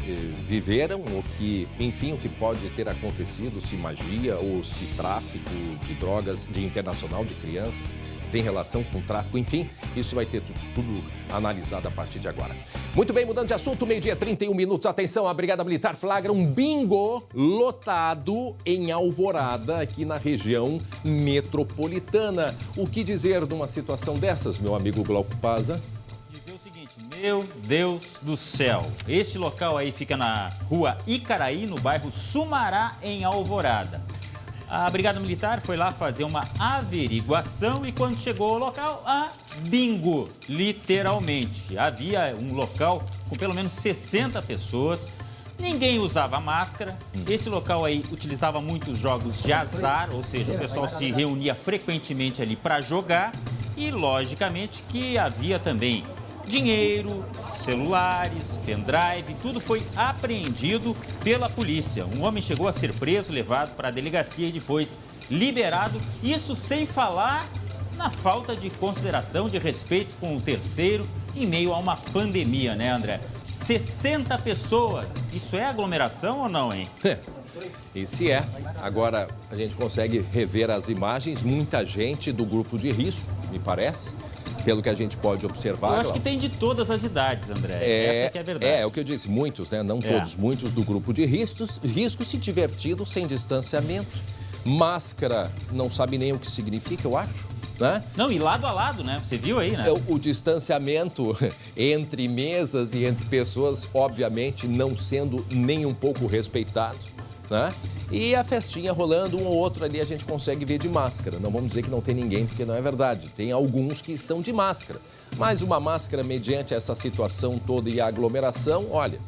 viveram ou que, enfim, o que pode ter acontecido, se magia ou se tráfico de drogas, de internacional de crianças, se tem relação com tráfico, enfim, isso vai ter tudo analisado a partir de agora. Muito bem, mudando de assunto, 12h31. Atenção, a Brigada Militar flagra um bingo lotado em Alvorada, aqui na região metropolitana. O que dizer de uma situação dessas, meu amigo Glauco Paza? Dizer o seguinte, meu Deus do céu, esse local aí fica na rua Icaraí, no bairro Sumará, em Alvorada. A Brigada Militar foi lá fazer uma averiguação e quando chegou ao local, bingo, literalmente. Havia um local com pelo menos 60 pessoas, ninguém usava máscara. Esse local aí utilizava muitos jogos de azar, ou seja, o pessoal se reunia frequentemente ali para jogar e, logicamente, que havia também dinheiro, celulares, pendrive, tudo foi apreendido pela polícia. Um homem chegou a ser preso, levado para a delegacia e depois liberado. Isso sem falar na falta de consideração, de respeito com o terceiro em meio a uma pandemia, né, André? 60 pessoas, isso é aglomeração ou não, hein? E se é. Agora a gente consegue rever as imagens, muita gente do grupo de risco, me parece. Pelo que a gente pode observar. Eu acho que tem de todas as idades, André. Essa que é a verdade. É o que eu disse, muitos, né? Não todos, muitos do grupo de risco se divertindo sem distanciamento. Máscara, não sabe nem o que significa, eu acho. Né? Não, e lado a lado, né? Você viu aí, né? O distanciamento entre mesas e entre pessoas, obviamente, não sendo nem um pouco respeitado, né? E a festinha rolando, um ou outro ali a gente consegue ver de máscara. Não vamos dizer que não tem ninguém, porque não é verdade. Tem alguns que estão de máscara. Mas uma máscara mediante essa situação toda e a aglomeração, olha,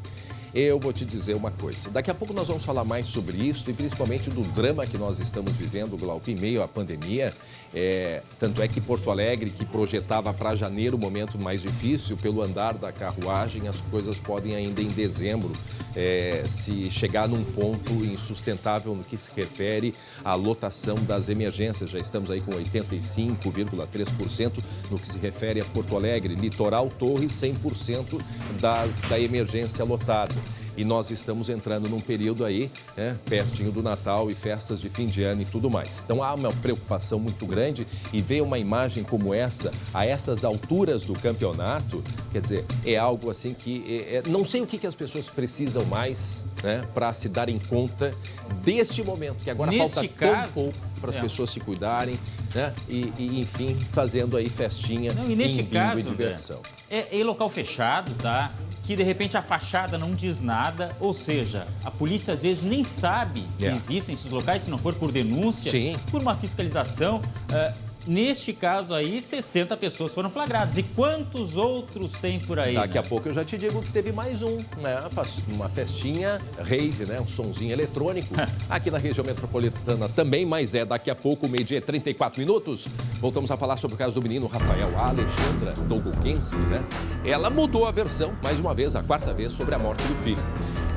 eu vou te dizer uma coisa. Daqui a pouco nós vamos falar mais sobre isso e principalmente do drama que nós estamos vivendo, Glauco, em meio à pandemia. Tanto é que Porto Alegre, que projetava para janeiro o momento mais difícil, pelo andar da carruagem, as coisas podem ainda em dezembro se chegar num ponto insustentável no que se refere à lotação das emergências. Já estamos aí com 85,3% no que se refere a Porto Alegre. Litoral Torres, 100% da emergência lotada. E nós estamos entrando num período aí, pertinho do Natal e festas de fim de ano e tudo mais. Então há uma preocupação muito grande e ver uma imagem como essa, a essas alturas do campeonato, quer dizer, é algo assim que não sei o que as pessoas precisam mais, né, para se darem conta deste momento, que agora falta tão pouco para as pessoas se cuidarem, né, e enfim, fazendo aí festinha e neste caso, e diversão. É local fechado, tá? Que de repente a fachada não diz nada, ou seja, a polícia às vezes nem sabe que existem esses locais, se não for por denúncia, por uma fiscalização. Neste caso aí, 60 pessoas foram flagradas. E quantos outros tem por aí? Daqui a pouco eu já te digo que teve mais né? Uma festinha rave, né? Um sonzinho eletrônico aqui na região metropolitana também, mas daqui a pouco, 12h34. Voltamos a falar sobre o caso do menino Rafael. A Alexandra Dolgokenski, né? Ela mudou a versão, mais uma vez, a quarta vez, sobre a morte do filho.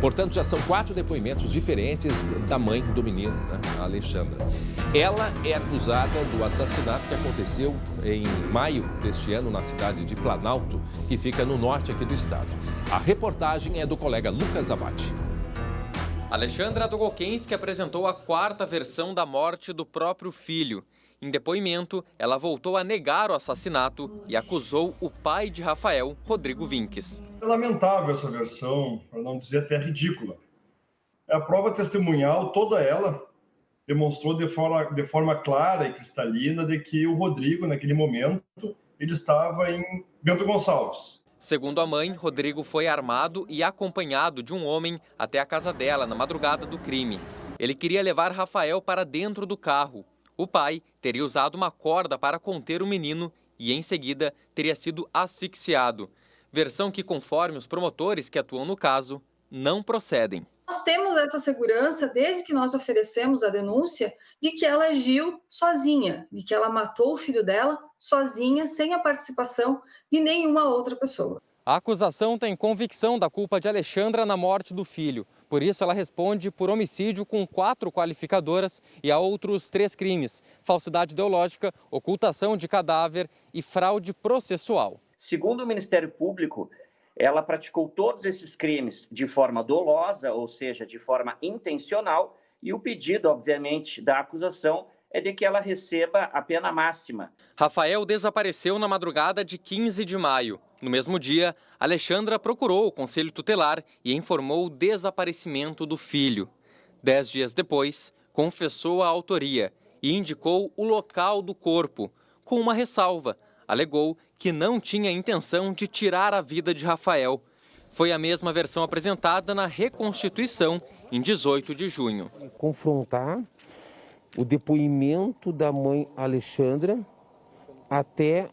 Portanto, já são 4 depoimentos diferentes da mãe do menino, né? A Alexandra. Ela é acusada do assassinato que aconteceu em maio deste ano na cidade de Planalto, que fica no norte aqui do estado. A reportagem é do colega Lucas Abate. Alexandra Dolgokenski apresentou a quarta versão da morte do próprio filho. Em depoimento, ela voltou a negar o assassinato e acusou o pai de Rafael, Rodrigo Vinques. É lamentável essa versão, para não dizer até ridícula. A prova testemunhal, toda ela, demonstrou de forma clara e cristalina de que o Rodrigo, naquele momento, ele estava em Bento Gonçalves. Segundo a mãe, Rodrigo foi armado e acompanhado de um homem até a casa dela na madrugada do crime. Ele queria levar Rafael para dentro do carro. O pai teria usado uma corda para conter o menino e, em seguida, teria sido asfixiado. Versão que, conforme os promotores que atuam no caso, não procedem. Nós temos essa segurança desde que nós oferecemos a denúncia de que ela agiu sozinha, de que ela matou o filho dela sozinha, sem a participação de nenhuma outra pessoa. A acusação tem convicção da culpa de Alexandra na morte do filho. Por isso, ela responde por homicídio com 4 qualificadoras e a outros 3 crimes: falsidade ideológica, ocultação de cadáver e fraude processual. Segundo o Ministério Público, ela praticou todos esses crimes de forma dolosa, ou seja, de forma intencional, e o pedido, obviamente, da acusação é de que ela receba a pena máxima. Rafael desapareceu na madrugada de 15 de maio. No mesmo dia, Alexandra procurou o Conselho Tutelar e informou o desaparecimento do filho. 10 dias depois, confessou a autoria e indicou o local do corpo, com uma ressalva. Alegou que não tinha intenção de tirar a vida de Rafael. Foi a mesma versão apresentada na reconstituição em 18 de junho. Confrontar o depoimento da mãe Alexandra até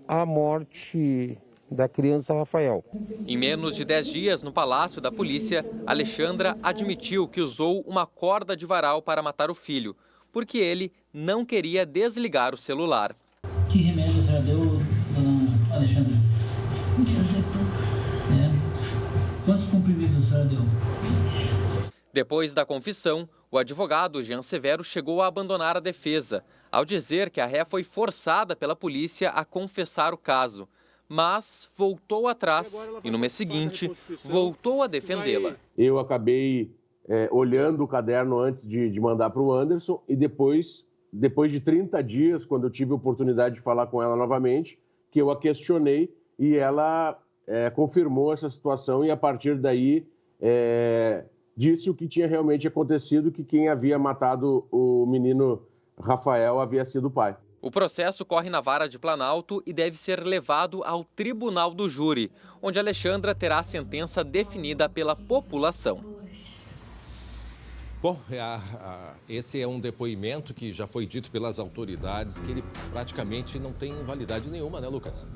a morte da criança Rafael. Em menos de 10 dias, no Palácio da Polícia, Alexandra admitiu que usou uma corda de varal para matar o filho, porque ele não queria desligar o celular. Que remédio a senhora deu, dona Alexandra? Quantos comprimidos a senhora deu? Depois da confissão, o advogado Jean Severo chegou a abandonar a defesa, ao dizer que a ré foi forçada pela polícia a confessar o caso. Mas voltou atrás e, no mês seguinte, voltou a defendê-la. Eu acabei olhando o caderno antes de mandar para o Anderson e depois de 30 dias, quando eu tive a oportunidade de falar com ela novamente, que eu a questionei e ela confirmou essa situação e, a partir daí, disse o que tinha realmente acontecido, que quem havia matado o menino Rafael havia sido o pai. O processo corre na Vara de Planalto e deve ser levado ao Tribunal do Júri, onde Alexandra terá a sentença definida pela população. Bom, esse é um depoimento que já foi dito pelas autoridades que ele praticamente não tem validade nenhuma, né, Lucas?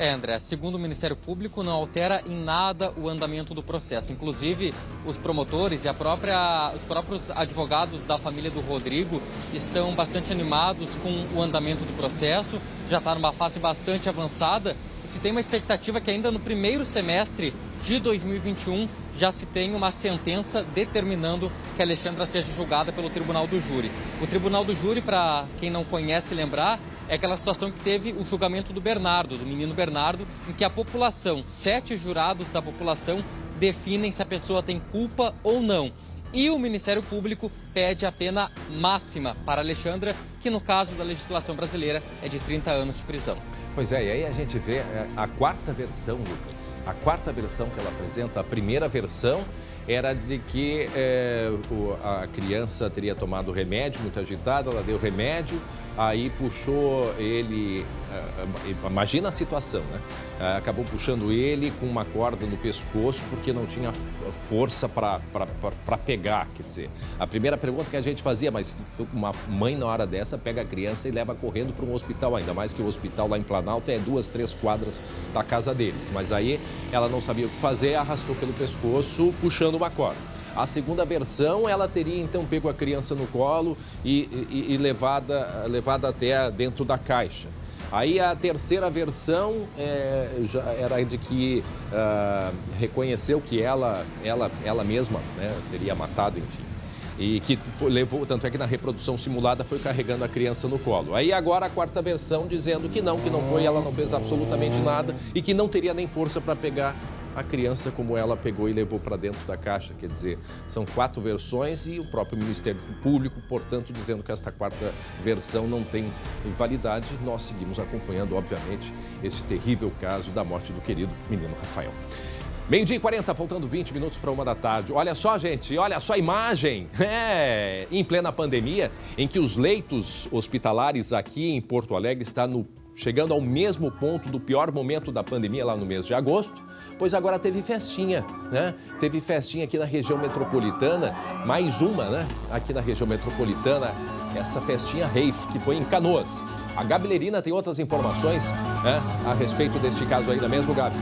André, segundo o Ministério Público, não altera em nada o andamento do processo. Inclusive, os promotores e os próprios advogados da família do Rodrigo estão bastante animados com o andamento do processo. Já está numa fase bastante avançada e se tem uma expectativa que ainda no primeiro semestre de 2021 já se tem uma sentença determinando que a Alexandra seja julgada pelo Tribunal do Júri. O Tribunal do Júri, para quem não conhece lembrar, é aquela situação que teve o julgamento do Bernardo, do menino Bernardo, em que a população, 7 jurados da população, definem se a pessoa tem culpa ou não. E o Ministério Público pede a pena máxima para Alexandra, que no caso da legislação brasileira é de 30 anos de prisão. Pois é, e aí a gente vê a quarta versão, Lucas. A quarta versão que ela apresenta, a primeira versão era de que a criança teria tomado remédio, muito agitada, ela deu remédio, aí puxou ele, imagina a situação, né? Acabou puxando ele com uma corda no pescoço porque não tinha força para pegar, quer dizer. A primeira pergunta que a gente fazia, mas uma mãe na hora dessa pega a criança e leva correndo para um hospital, ainda mais que o hospital lá em Planalto é 2, 3 quadras da casa deles. Mas aí ela não sabia o que fazer, arrastou pelo pescoço, puxando uma corda. A segunda versão, ela teria então pego a criança no colo e levada até dentro da caixa. Aí a terceira versão já era de que reconheceu que ela mesma, né, teria matado, enfim. E que levou, tanto é que na reprodução simulada foi carregando a criança no colo. Aí agora a quarta versão dizendo que não foi, ela não fez absolutamente nada e que não teria nem força para pegar a criança como ela pegou e levou para dentro da caixa. Quer dizer, são 4 versões e o próprio Ministério Público, portanto, dizendo que esta quarta versão não tem validade. Nós seguimos acompanhando, obviamente, esse terrível caso da morte do querido menino Rafael. 12h40, faltando 20 minutos para 1 da tarde. Olha só, gente, olha só a imagem. Em plena pandemia, em que os leitos hospitalares aqui em Porto Alegre estão no chegando ao mesmo ponto do pior momento da pandemia lá no mês de agosto, pois agora teve festinha, né? Teve festinha aqui na região metropolitana, mais uma, né? Aqui na região metropolitana, essa festinha rave, que foi em Canoas. A Gabi Lerina tem outras informações, né, a respeito deste caso aí, não é mesmo, Gabi?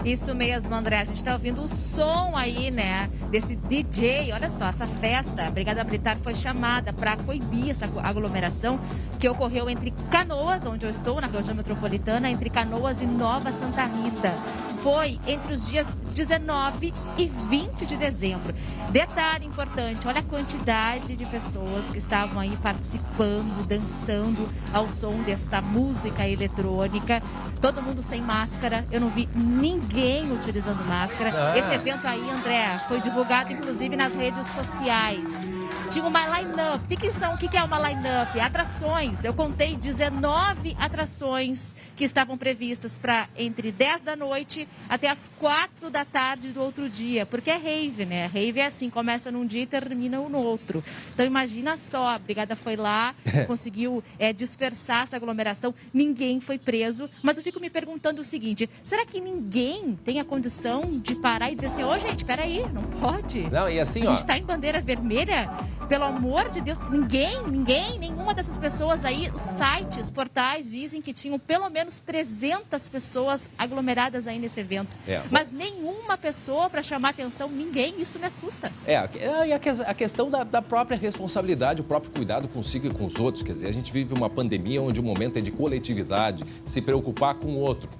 Isso mesmo, André. A gente está ouvindo o som aí, né, desse DJ. Olha só, essa festa, a Brigada Militar foi chamada para coibir essa aglomeração que ocorreu entre Canoas, onde eu estou, na região metropolitana, entre Canoas e Nova Santa Rita. Foi entre os dias 19 e 20 de dezembro. Detalhe importante, olha a quantidade de pessoas que estavam aí participando, dançando ao som desta música eletrônica. Todo mundo sem máscara, eu não vi ninguém utilizando máscara. Esse evento aí, André, foi divulgado inclusive nas redes sociais. Tinha uma line-up. O que é uma line-up? Atrações. Eu contei 19 atrações que estavam previstas para entre 10 da noite até as 4 da tarde do outro dia. Porque é rave, né? Rave é assim, começa num dia e termina no outro. Então imagina só, a brigada foi lá, conseguiu dispersar essa aglomeração, ninguém foi preso. Mas eu fico me perguntando o seguinte, será que ninguém tem a condição de parar e dizer assim, ô gente, peraí, não pode. Não, e assim, a gente está em bandeira vermelha. Pelo amor de Deus, nenhuma dessas pessoas aí, os sites, os portais dizem que tinham pelo menos 300 pessoas aglomeradas aí nesse evento. Mas nenhuma pessoa para chamar atenção, ninguém, isso me assusta. E a questão da própria responsabilidade, o próprio cuidado consigo e com os outros. Quer dizer, a gente vive uma pandemia onde o momento é de coletividade, se preocupar com o outro.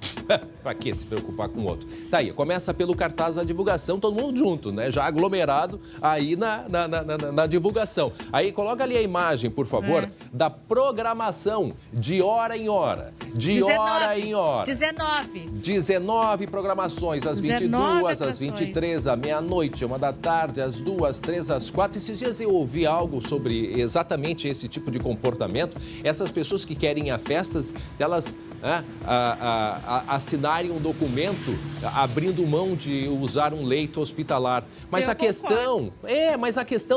Para que se preocupar com o outro? Tá aí, começa pelo cartaz da divulgação, todo mundo junto, né? Já aglomerado aí na divulgação. Aí coloca ali a imagem, por favor, da programação de hora em hora. 19 programações, às 22, às 23, à meia-noite, 1 da tarde, às 2, 3, às 4. Esses dias eu ouvi algo sobre exatamente esse tipo de comportamento. Essas pessoas que querem ir a festas, elas assinarem um documento abrindo mão de usar um leito hospitalar. Mas a questão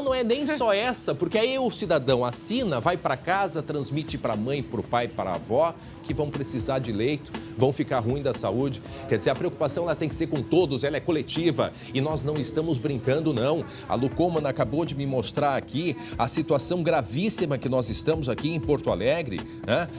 não é nem só essa, porque aí o cidadão assina, vai para casa, transmite para a mãe, para o pai, para a avó, que vão precisar de leito, vão ficar ruim da saúde. Quer dizer, a preocupação ela tem que ser com todos, ela é coletiva e nós não estamos brincando, não. A Lu Coman acabou de me mostrar aqui a situação gravíssima que nós estamos aqui em Porto Alegre, né?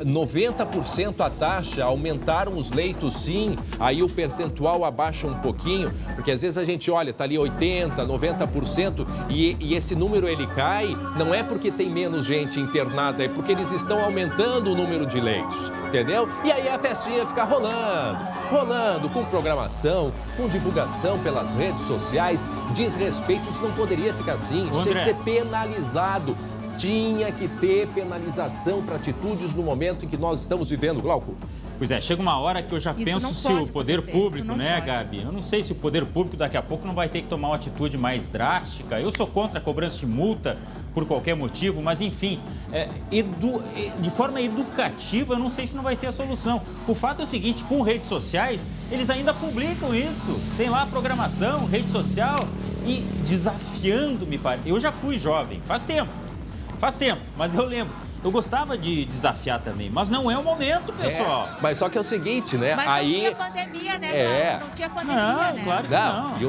90% a taxa, aumentaram os leitos sim, aí o percentual abaixa um pouquinho, porque às vezes a gente olha, tá ali 80%, 90% e esse número ele cai, não é porque tem menos gente internada, é porque eles estão aumentando o número de leitos, entendeu? E aí a festinha fica rolando com programação, com divulgação pelas redes sociais, desrespeito, isso não poderia ficar assim, isso tem que ser penalizado. Tinha que ter penalização para atitudes no momento em que nós estamos vivendo, Glauco. Pois é, chega uma hora que eu já penso se o poder público, né, Gabi? Eu não sei se o poder público daqui a pouco não vai ter que tomar uma atitude mais drástica. Eu sou contra a cobrança de multa por qualquer motivo, mas enfim, de forma educativa, eu não sei se não vai ser a solução. O fato é o seguinte, com redes sociais, eles ainda publicam isso. Tem lá a programação, rede social e desafiando-me para... Eu já fui jovem, faz tempo, mas eu lembro. Eu gostava de desafiar também, mas não é o momento, pessoal. Mas só que é o seguinte, né? Mas aí... não tinha pandemia, né? Não tinha pandemia, né? Claro que não. E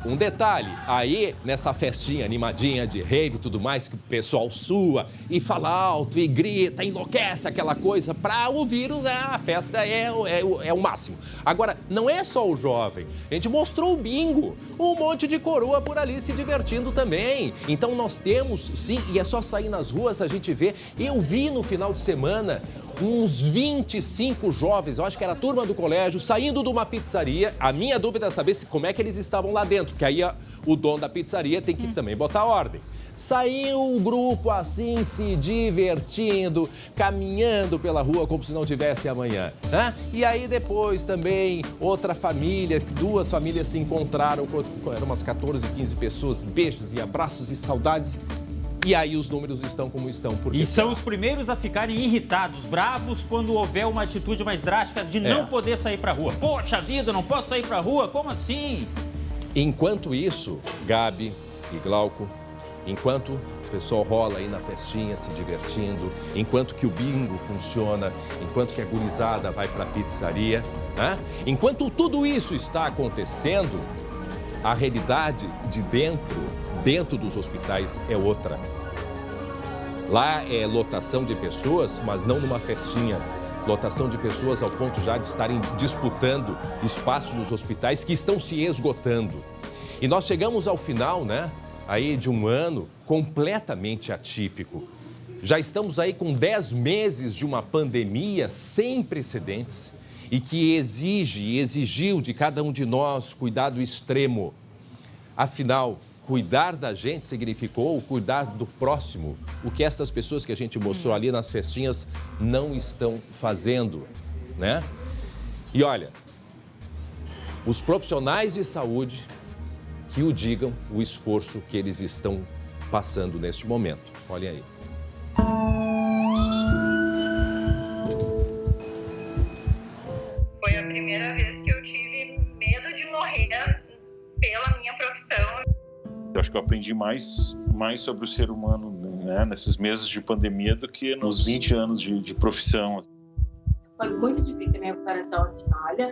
um detalhe, aí nessa festinha animadinha de rave e tudo mais, que o pessoal sua e fala alto e grita, enlouquece aquela coisa, para o vírus, a festa é o máximo. Agora, não é só o jovem, a gente mostrou o bingo, um monte de coroa por ali se divertindo também. Então nós temos, sim, e é só sair nas ruas, a gente vê. Eu vi no final de semana uns 25 jovens, eu acho que era a turma do colégio, saindo de uma pizzaria. A minha dúvida é saber como é que eles estavam lá dentro, porque aí o dono da pizzaria tem que também botar ordem. Saiu o grupo assim, se divertindo, caminhando pela rua como se não tivesse amanhã, né? E aí depois também outra família, 2 famílias se encontraram, eram umas 14, 15 pessoas, beijos e abraços e saudades. E aí os números estão como estão. E são os primeiros a ficarem irritados, bravos, quando houver uma atitude mais drástica de não poder sair pra rua. Poxa vida, não posso sair pra rua? Como assim? Enquanto isso, Gabi e Glauco, Enquanto o pessoal rola aí na festinha, se divertindo, enquanto que o bingo funciona, enquanto que a gurizada vai para a pizzaria, né? Enquanto tudo isso está acontecendo, a realidade de dentro dos hospitais é outra. Lá é lotação de pessoas, mas não numa festinha. Lotação de pessoas ao ponto já de estarem disputando espaço nos hospitais que estão se esgotando. E nós chegamos ao final, né? Aí de um ano completamente atípico. Já estamos aí com 10 meses de uma pandemia sem precedentes e que exigiu de cada um de nós cuidado extremo. Afinal, cuidar da gente significou cuidar do próximo, o que essas pessoas que a gente mostrou ali nas festinhas não estão fazendo, né? E olha, os profissionais de saúde que o digam o esforço que eles estão passando neste momento. Olhem aí. Foi a primeira vez que eu tive medo de morrer pela minha profissão. Eu acho que eu aprendi mais sobre o ser humano, né, nesses meses de pandemia do que nos 20 anos de profissão. Foi muito difícil a minha recuperação, assim, olha,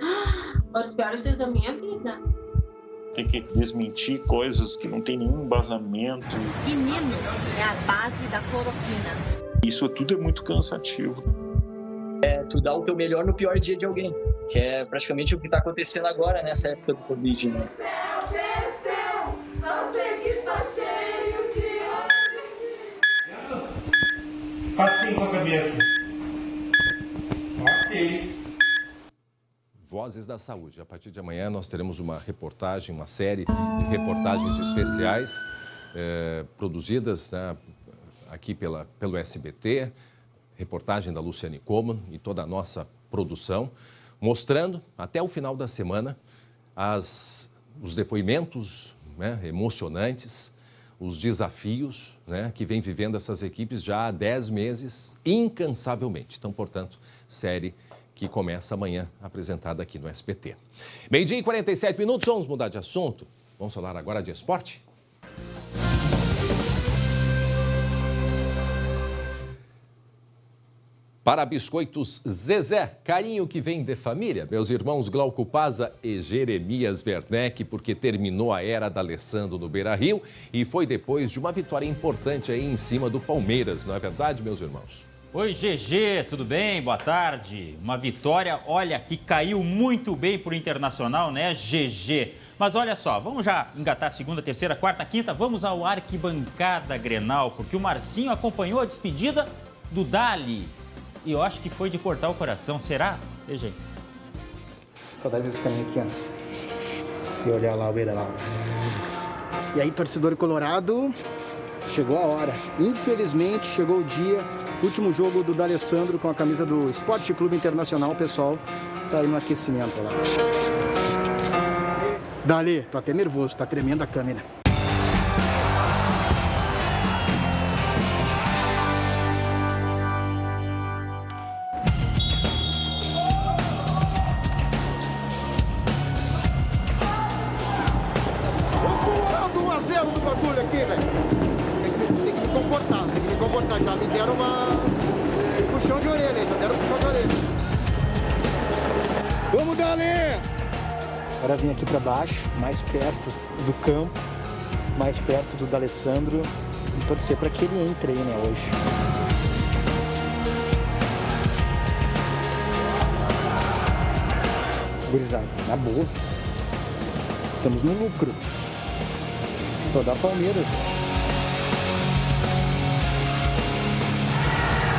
os piores dias da minha vida. Tem que desmentir coisas que não tem nenhum embasamento. Quinino é a base da cloroquina. Isso tudo é muito cansativo. É tu dar o teu melhor no pior dia de alguém, que é praticamente o que está acontecendo agora nessa época do Covid, né? Só sei que está cheio de... Assim com a cabeça. Ok. Vozes da Saúde. A partir de amanhã nós teremos uma reportagem, uma série de reportagens especiais produzidas, né, aqui pelo SBT, reportagem da Luciane Coman e toda a nossa produção, mostrando até o final da semana os depoimentos, né, emocionantes, os desafios, né, que vem vivendo essas equipes já há 10 meses, incansavelmente. Então, portanto, série que começa amanhã, apresentada aqui no SBT. 12h47, vamos mudar de assunto. Vamos falar agora de esporte? Para Biscoitos Zezé, carinho que vem de família. Meus irmãos Glauco Paza e Jeremias Werneck, porque terminou a era da Alessandro no Beira-Rio e foi depois de uma vitória importante aí em cima do Palmeiras, não é verdade, meus irmãos? Oi, GG, tudo bem? Boa tarde. Uma vitória, olha, que caiu muito bem pro Internacional, né, GG? Mas olha só, vamos já engatar segunda, terceira, quarta, quinta, vamos ao Arquibancada Grenal, porque o Marcinho acompanhou a despedida do Dali. E eu acho que foi de cortar o coração, será? Veja aí. Saudade desse caminho aqui, ó. E olhar lá, o beira lá. E aí, torcedor colorado, chegou a hora. Infelizmente, chegou o dia. Último jogo do D'Alessandro com a camisa do Esporte Clube Internacional, pessoal. Tá aí no aquecimento lá. Dali, tô até nervoso, tá tremendo a câmera. Do bagulho aqui, velho. Tem que me comportar, já me deram um puxão de orelha, Vamos, galera! Agora vim aqui pra baixo, mais perto do campo, mais perto do D'Alessandro e torcer pra que ele entre aí, né, hoje. Gurizada, na boa, estamos no lucro. Só dá Palmeiras.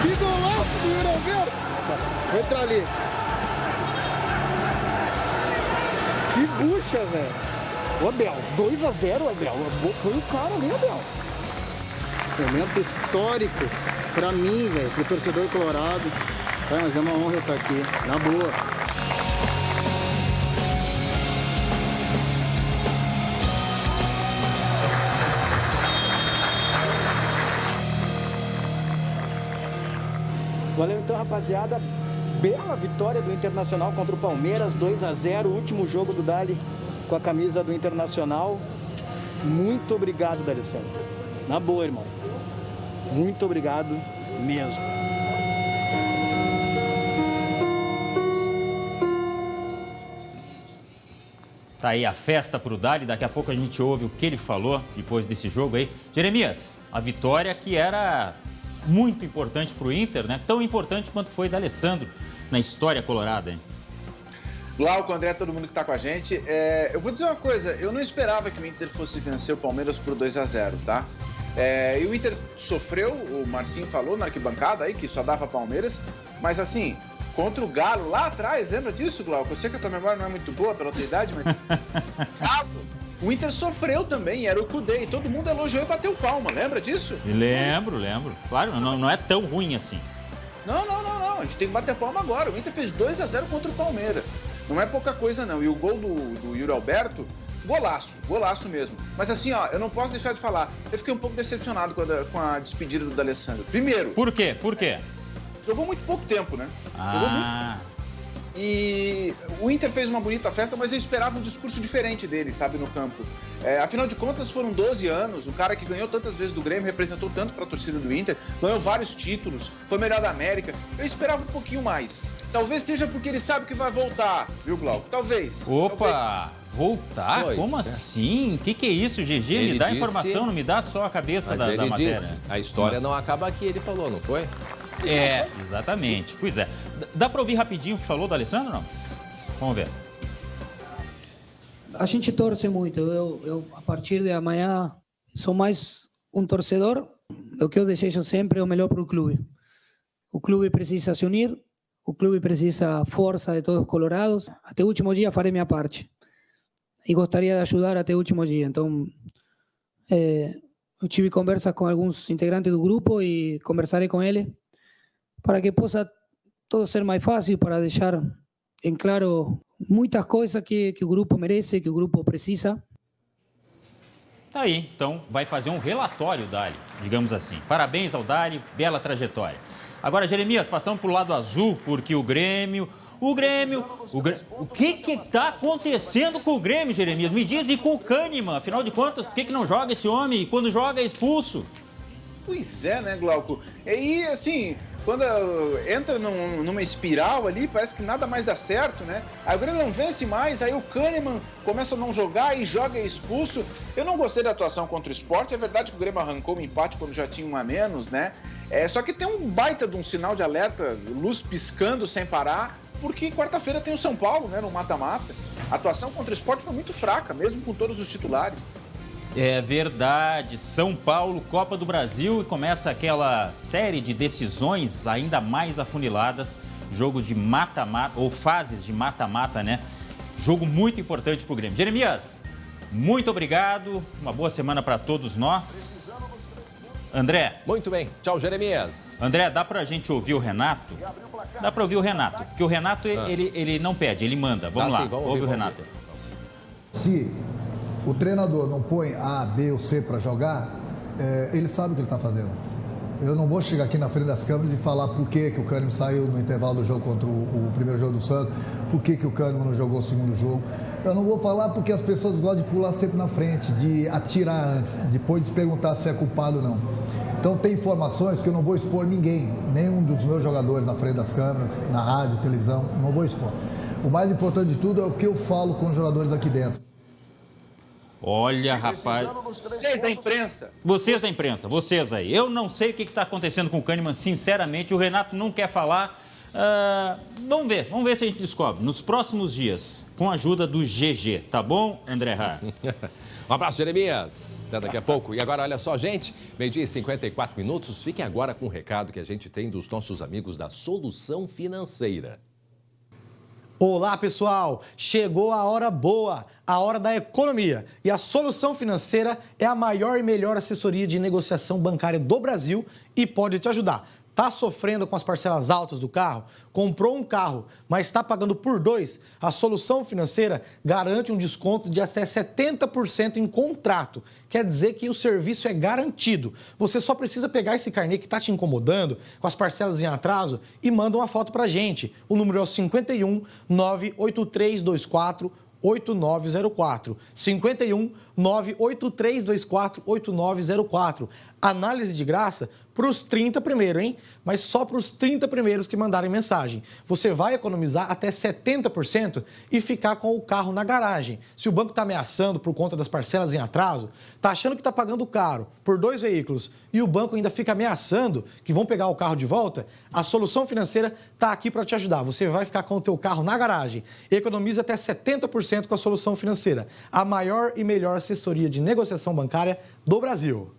Que golaço do Yuri Alberto! Entra ali. Que bucha, velho. Ô, Abel, 2-0, Abel. Põe o cara ali, Abel. Momento histórico pra mim, velho, pro torcedor colorado. Mas é uma honra eu estar aqui, na boa. Valeu então, rapaziada. Bela vitória do Internacional contra o Palmeiras, 2-0, último jogo do Dali com a camisa do Internacional. Muito obrigado, D'Alessandro. Na boa, irmão. Muito obrigado mesmo. Tá aí a festa pro Dali, daqui a pouco a gente ouve o que ele falou depois desse jogo aí. Jeremias, a vitória que era muito importante pro Inter, né? Tão importante quanto foi da Alessandro na história colorada, hein? Glauco, André, todo mundo que tá com a gente. Eu vou dizer uma coisa, eu não esperava que o Inter fosse vencer o Palmeiras por 2-0, tá? E o Inter sofreu, o Marcinho falou na arquibancada aí, que só dava Palmeiras, mas assim... Contra o Galo, lá atrás, lembra disso, Glauco? Eu sei que a tua memória não é muito boa pela tua idade, mas... Galo, o Inter sofreu também, era o Cudê, e todo mundo elogiou e bateu palma, lembra disso? Lembro. Claro, não é tão ruim assim. Não, a gente tem que bater palma agora. O Inter fez 2-0 contra o Palmeiras. Não é pouca coisa, não. E o gol do Yuri Alberto, golaço mesmo. Mas assim, ó, eu não posso deixar de falar. Eu fiquei um pouco decepcionado com a despedida do D'Alessandro. Primeiro... Por quê? Jogou muito pouco tempo, né? Jogou muito. E o Inter fez uma bonita festa, mas eu esperava um discurso diferente dele, sabe, no campo. Afinal de contas, foram 12 anos. O cara que ganhou tantas vezes do Grêmio, representou tanto para a torcida do Inter, ganhou vários títulos, foi melhor da América. Eu esperava um pouquinho mais. Talvez seja porque ele sabe que vai voltar, viu, Glauco? Talvez. Opa! Voltar? Pois como assim? O que é isso, GG? Ele me dá disse... informação, não me dá só a cabeça da matéria. Disse, a história não acaba aqui, ele falou, não foi? Exatamente. Pois é. Dá para ouvir rapidinho o que falou do Alessandro, não? Vamos ver. A gente torce muito. Eu a partir de amanhã, sou mais um torcedor. O que eu desejo sempre é o melhor para o clube. O clube precisa se unir, o clube precisa força de todos os colorados. Até o último dia farei minha parte. E gostaria de ajudar até o último dia. Então, eu tive conversas com alguns integrantes do grupo e conversarei com ele para que possa todo ser mais fácil, para deixar em claro muitas coisas que o grupo merece, que o grupo precisa. Tá aí, então vai fazer um relatório, Dali, digamos assim. Parabéns ao Dali, bela trajetória. Agora, Jeremias, passando pro lado azul, porque o Grêmio... O que está acontecendo com o Grêmio, Jeremias? Me diz, e com o Kahneman? Afinal de contas, por que não joga esse homem? E quando joga, é expulso. Pois é, né, Glauco? E assim, quando entra numa espiral ali, parece que nada mais dá certo, né? Aí o Grêmio não vence mais, aí o Kahneman começa a não jogar e joga expulso. Eu não gostei da atuação contra o Sport, é verdade que o Grêmio arrancou um empate quando já tinha um a menos, né? Só que tem um baita de um sinal de alerta, luz piscando sem parar, porque quarta-feira tem o São Paulo, né, no mata-mata. A atuação contra o Sport foi muito fraca, mesmo com todos os titulares. É verdade, São Paulo, Copa do Brasil, e começa aquela série de decisões ainda mais afuniladas, jogo de mata-mata, ou fases de mata-mata, né? Jogo muito importante pro Grêmio. Jeremias, muito obrigado, uma boa semana para todos nós. André. Muito bem, tchau, Jeremias. André, dá pra gente ouvir o Renato? Dá pra ouvir o Renato, porque o Renato, ele não pede, ele manda. Vamos lá, vamos ouve o Renato. Se o treinador não põe A, B ou C para jogar, ele sabe o que ele está fazendo. Eu não vou chegar aqui na frente das câmeras e falar por que o Kahneman saiu no intervalo do jogo contra o primeiro jogo do Santos, por que o Kahneman não jogou o segundo jogo. Eu não vou falar porque as pessoas gostam de pular sempre na frente, de atirar antes, depois de perguntar se é culpado ou não. Então tem informações que eu não vou expor ninguém, nenhum dos meus jogadores na frente das câmeras, na rádio, televisão, não vou expor. O mais importante de tudo é o que eu falo com os jogadores aqui dentro. Olha, rapaz... Vocês da imprensa. Vocês da imprensa, vocês aí. Eu não sei o que está acontecendo com o Kahneman, sinceramente. O Renato não quer falar. Vamos ver se a gente descobre nos próximos dias, com a ajuda do GG. Tá bom, André Har? Um abraço, Jeremias. Até daqui a pouco. E agora, olha só, gente, 12h e 54 minutos. Fiquem agora com um recado que a gente tem dos nossos amigos da Solução Financeira. Olá, pessoal! Chegou a hora boa, a hora da economia. E a Solução Financeira é a maior e melhor assessoria de negociação bancária do Brasil e pode te ajudar. Está sofrendo com as parcelas altas do carro? Comprou um carro, mas está pagando por 2? A Solução Financeira garante um desconto de até 70% em contrato. Quer dizer que o serviço é garantido. Você só precisa pegar esse carnê que está te incomodando, com as parcelas em atraso, e manda uma foto para a gente. O número é o 51 98324 8904. 51 98324 8904. Análise de graça para os 30 primeiros, hein? Mas só para os 30 primeiros que mandarem mensagem. Você vai economizar até 70% e ficar com o carro na garagem. Se o banco está ameaçando por conta das parcelas em atraso, está achando que está pagando caro por 2 veículos e o banco ainda fica ameaçando que vão pegar o carro de volta, a Solução Financeira está aqui para te ajudar. Você vai ficar com o teu carro na garagem. Economiza até 70% com a Solução Financeira, a maior e melhor assessoria de negociação bancária do Brasil.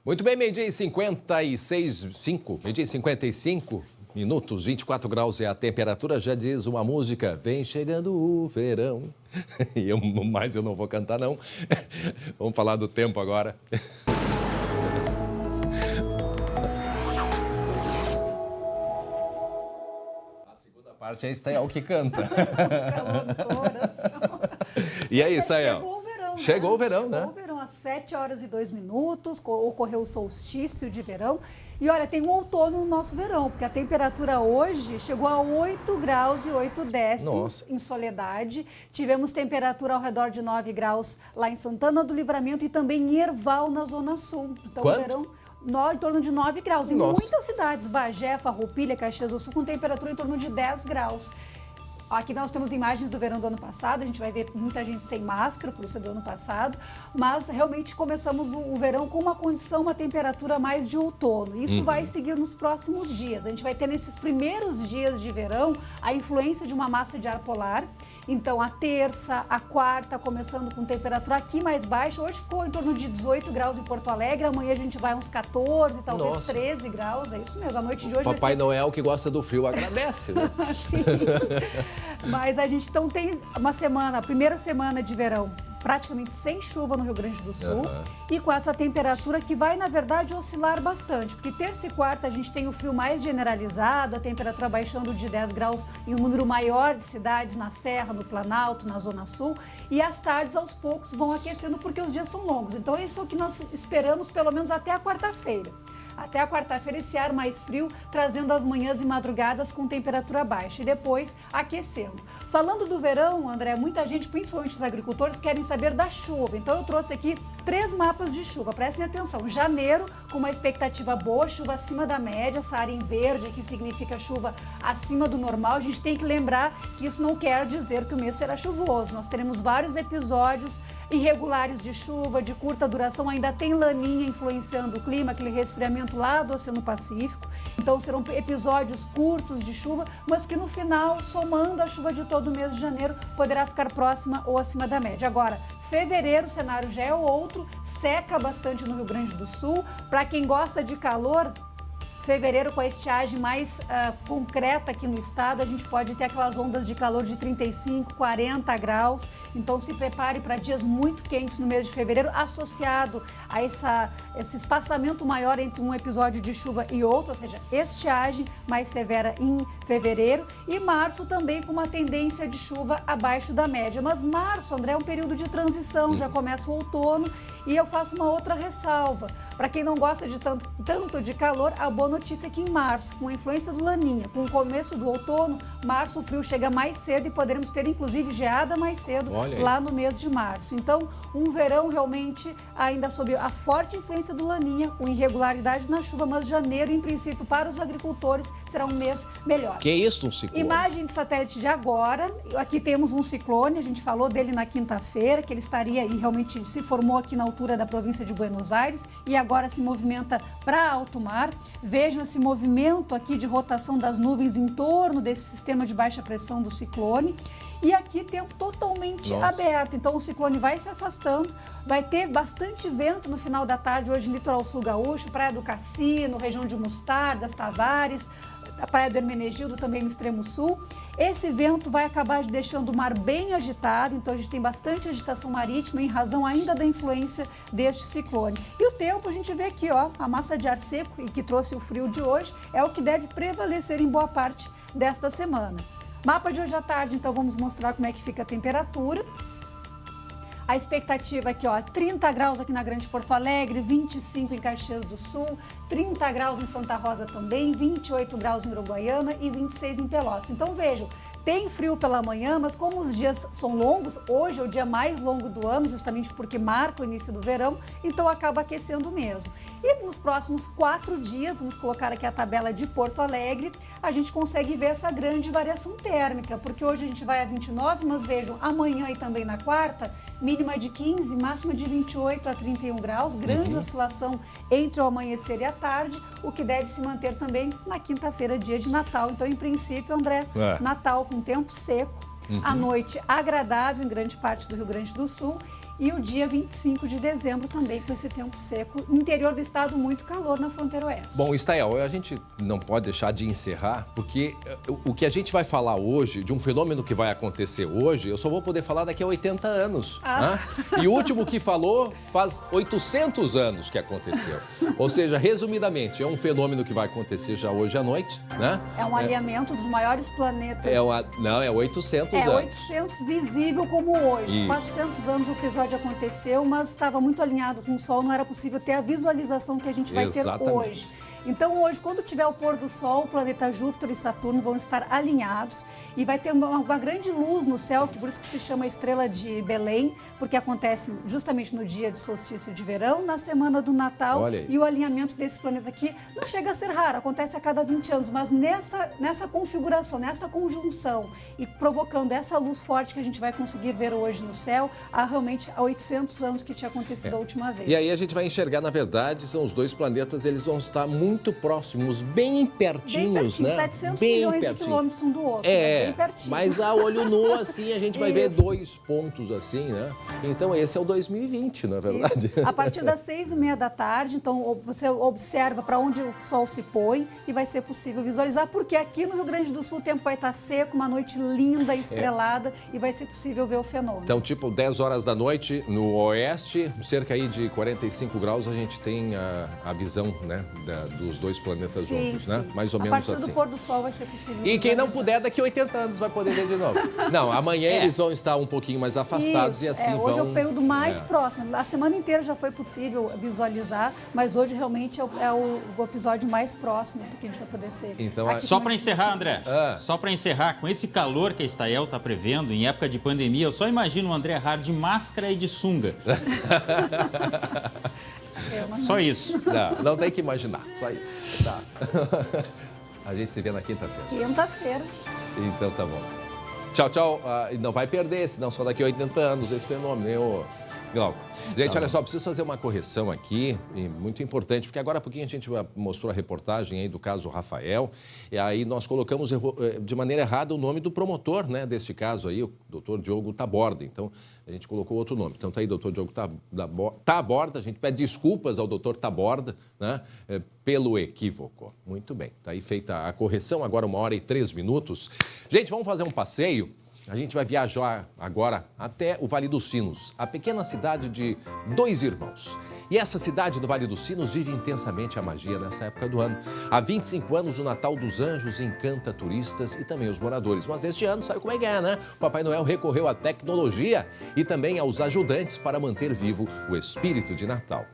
Muito bem, meio-dia e 55 minutos, 24 graus é a temperatura, já diz uma música, vem chegando o verão. Mas eu não vou cantar, não. Vamos falar do tempo agora. A segunda parte é Estael que canta. E aí, Estael? Chegou o verão, Chegou o verão, né? Chegou o verão, às 7h02, ocorreu o solstício de verão. E olha, tem um outono no nosso verão, porque a temperatura hoje chegou a 8 graus e 8 décimos em Soledade. Tivemos temperatura ao redor de 9 graus lá em Santana do Livramento e também em Herval, na Zona Sul. Então, o verão em torno de 9 graus. Em muitas cidades, Bagé, Farroupilha, Caxias do Sul, com temperatura em torno de 10 graus. Aqui nós temos imagens do verão do ano passado, a gente vai ver muita gente sem máscara, por ser do ano passado, mas realmente começamos o verão com uma condição, uma temperatura mais de outono. Isso vai seguir nos próximos dias. A gente vai ter nesses primeiros dias de verão a influência de uma massa de ar polar. Então, a terça, a quarta, começando com temperatura aqui mais baixa. Hoje ficou em torno de 18 graus em Porto Alegre. Amanhã a gente vai uns 14, talvez 13 graus. É isso mesmo. A noite de hoje Papai Noel, que gosta do frio, agradece, né? Sim. Mas a gente então tem uma semana, a primeira semana de verão, praticamente sem chuva no Rio Grande do Sul e com essa temperatura que vai, na verdade, oscilar bastante, porque terça e quarta a gente tem o frio mais generalizado, a temperatura baixando de 10 graus em um número maior de cidades na Serra, no Planalto, na Zona Sul, e as tardes aos poucos vão aquecendo porque os dias são longos. Então, isso é o que nós esperamos pelo menos até a quarta-feira. Até a quarta-feira, esse ar mais frio, trazendo as manhãs e madrugadas com temperatura baixa e depois aquecendo. Falando do verão, André, muita gente, principalmente os agricultores, querem saber da chuva. Então, eu trouxe aqui 3 mapas de chuva. Prestem atenção. Janeiro, com uma expectativa boa, chuva acima da média, essa área em verde, que significa chuva acima do normal. A gente tem que lembrar que isso não quer dizer que o mês será chuvoso. Nós teremos vários episódios irregulares de chuva, de curta duração. Ainda tem laninha influenciando o clima, aquele resfriamento lá do Oceano Pacífico. Então serão episódios curtos de chuva, mas que no final, somando a chuva de todo o mês de janeiro, poderá ficar próxima ou acima da média. Agora, fevereiro, o cenário já é outro, seca bastante no Rio Grande do Sul. Para quem gosta de calor, fevereiro, com a estiagem mais concreta aqui no estado, a gente pode ter aquelas ondas de calor de 35, 40 graus. Então, se prepare para dias muito quentes no mês de fevereiro, associado a esse espaçamento maior entre um episódio de chuva e outro, ou seja, estiagem mais severa em fevereiro. E março também com uma tendência de chuva abaixo da média. Mas março, André, é um período de transição, já começa o outono. E eu faço uma outra ressalva. Para quem não gosta de tanto de calor, a boa notícia é que em março, com a influência do Laninha, com o começo do outono, março o frio chega mais cedo e poderemos ter inclusive geada mais cedo lá no mês de março. Então, um verão realmente ainda sob a forte influência do Laninha, com irregularidade na chuva, mas janeiro, em princípio, para os agricultores, será um mês melhor. Que isso, um ciclone? Imagem de satélite de agora. Aqui temos um ciclone, a gente falou dele na quinta-feira, que ele estaria e realmente se formou aqui na altura da província de Buenos Aires e agora se movimenta para alto mar. Vejam esse movimento aqui de rotação das nuvens em torno desse sistema de baixa pressão do ciclone. E aqui tempo totalmente aberto, então o ciclone vai se afastando, vai ter bastante vento no final da tarde, hoje no litoral sul gaúcho, Praia do Cassino, região de Mostardas, Tavares, a Praia do Hermenegildo também no extremo sul. Esse vento vai acabar deixando o mar bem agitado, então a gente tem bastante agitação marítima em razão ainda da influência deste ciclone. E o tempo a gente vê aqui, ó, a massa de ar seco e que trouxe o frio de hoje é o que deve prevalecer em boa parte desta semana. Mapa de hoje à tarde, então vamos mostrar como é que fica a temperatura. A expectativa aqui, ó, 30 graus aqui na Grande Porto Alegre, 25 em Caxias do Sul, 30 graus em Santa Rosa também, 28 graus em Uruguaiana e 26 em Pelotas. Então vejam, tem frio pela manhã, mas como os dias são longos, hoje é o dia mais longo do ano, justamente porque marca o início do verão, então acaba aquecendo mesmo. E nos próximos 4 dias, vamos colocar aqui a tabela de Porto Alegre, a gente consegue ver essa grande variação térmica, porque hoje a gente vai a 29, mas vejam, amanhã e também na quarta, mínima de 15, máxima de 28 a 31 graus, grande oscilação entre o amanhecer e a tarde, o que deve se manter também na quinta-feira, dia de Natal. Então, em princípio, André, Natal com tempo seco, a noite agradável em grande parte do Rio Grande do Sul e o dia 25 de dezembro também com esse tempo seco. No interior do estado, muito calor na fronteira oeste. Bom, Stael, a gente não pode deixar de encerrar, porque o que a gente vai falar hoje, de um fenômeno que vai acontecer hoje, eu só vou poder falar daqui a 80 anos. Né? E o último que falou faz 800 anos que aconteceu. Ou seja, resumidamente, é um fenômeno que vai acontecer já hoje à noite, né? É um alinhamento dos maiores planetas. Não, é 800 anos. É 800 visível como hoje. Isso. 400 anos o episódio aconteceu, mas estava muito alinhado com o Sol, não era possível ter a visualização que a gente vai ter hoje. Então hoje, quando tiver o pôr do Sol, o planeta Júpiter e Saturno vão estar alinhados e vai ter uma grande luz no céu, que por isso que se chama Estrela de Belém, porque acontece justamente no dia de solstício de verão, na semana do Natal. E o alinhamento desse planeta aqui não chega a ser raro, acontece a cada 20 anos, mas nessa configuração, nessa conjunção e provocando essa luz forte que a gente vai conseguir ver hoje no céu, há realmente há 800 anos que tinha acontecido a última vez. E aí a gente vai enxergar, na verdade, são os dois planetas, eles vão estar muito próximos, bem pertinhos, né? 700 milhões de quilômetros um do outro, bem pertinho. Mas a olho nu, assim, a gente vai ver 2 pontos, assim, né? Então, esse é o 2020, na verdade. Isso. A partir das 6h30 da tarde, então, você observa para onde o Sol se põe e vai ser possível visualizar, porque aqui no Rio Grande do Sul o tempo vai estar seco, uma noite linda, estrelada, e vai ser possível ver o fenômeno. Então, tipo, 10 horas da noite, no oeste, cerca aí de 45 graus, a gente tem a visão, né, dos dois planetas juntos, né? Mais ou menos assim. A partir do pôr do Sol vai ser possível. E quem não puder, daqui a 80 anos vai poder ver de novo. Não, amanhã eles vão estar um pouquinho mais afastados e assim hoje é o período mais próximo. A semana inteira já foi possível visualizar, mas hoje realmente é o episódio mais próximo que a gente vai poder ser. Então, só para encerrar, André, só para encerrar, com esse calor que a Stael está prevendo, em época de pandemia, eu só imagino o André Hard de máscara e de sunga. Só isso. Não tem que imaginar, só isso. Tá. A gente se vê na quinta-feira. Quinta-feira. Então tá bom. Tchau, tchau. Não vai perder, senão só daqui a 80 anos esse fenômeno, hein, Glauco? Gente, olha só, preciso fazer uma correção aqui, muito importante, porque agora há pouquinho a gente mostrou a reportagem aí do caso Rafael, e aí nós colocamos de maneira errada o nome do promotor, né, deste caso aí, o doutor Diogo Taborda. Então, a gente colocou outro nome. Então, tá aí, doutor Diogo Taborda. A gente pede desculpas ao doutor Taborda, né, pelo equívoco. Muito bem, tá aí feita a correção, agora 1h03. Gente, vamos fazer um passeio. A gente vai viajar agora até o Vale dos Sinos, a pequena cidade de Dois Irmãos. E essa cidade do Vale dos Sinos vive intensamente a magia nessa época do ano. Há 25 anos, o Natal dos Anjos encanta turistas e também os moradores. Mas este ano, sabe como é que é, né? O Papai Noel recorreu à tecnologia e também aos ajudantes para manter vivo o espírito de Natal.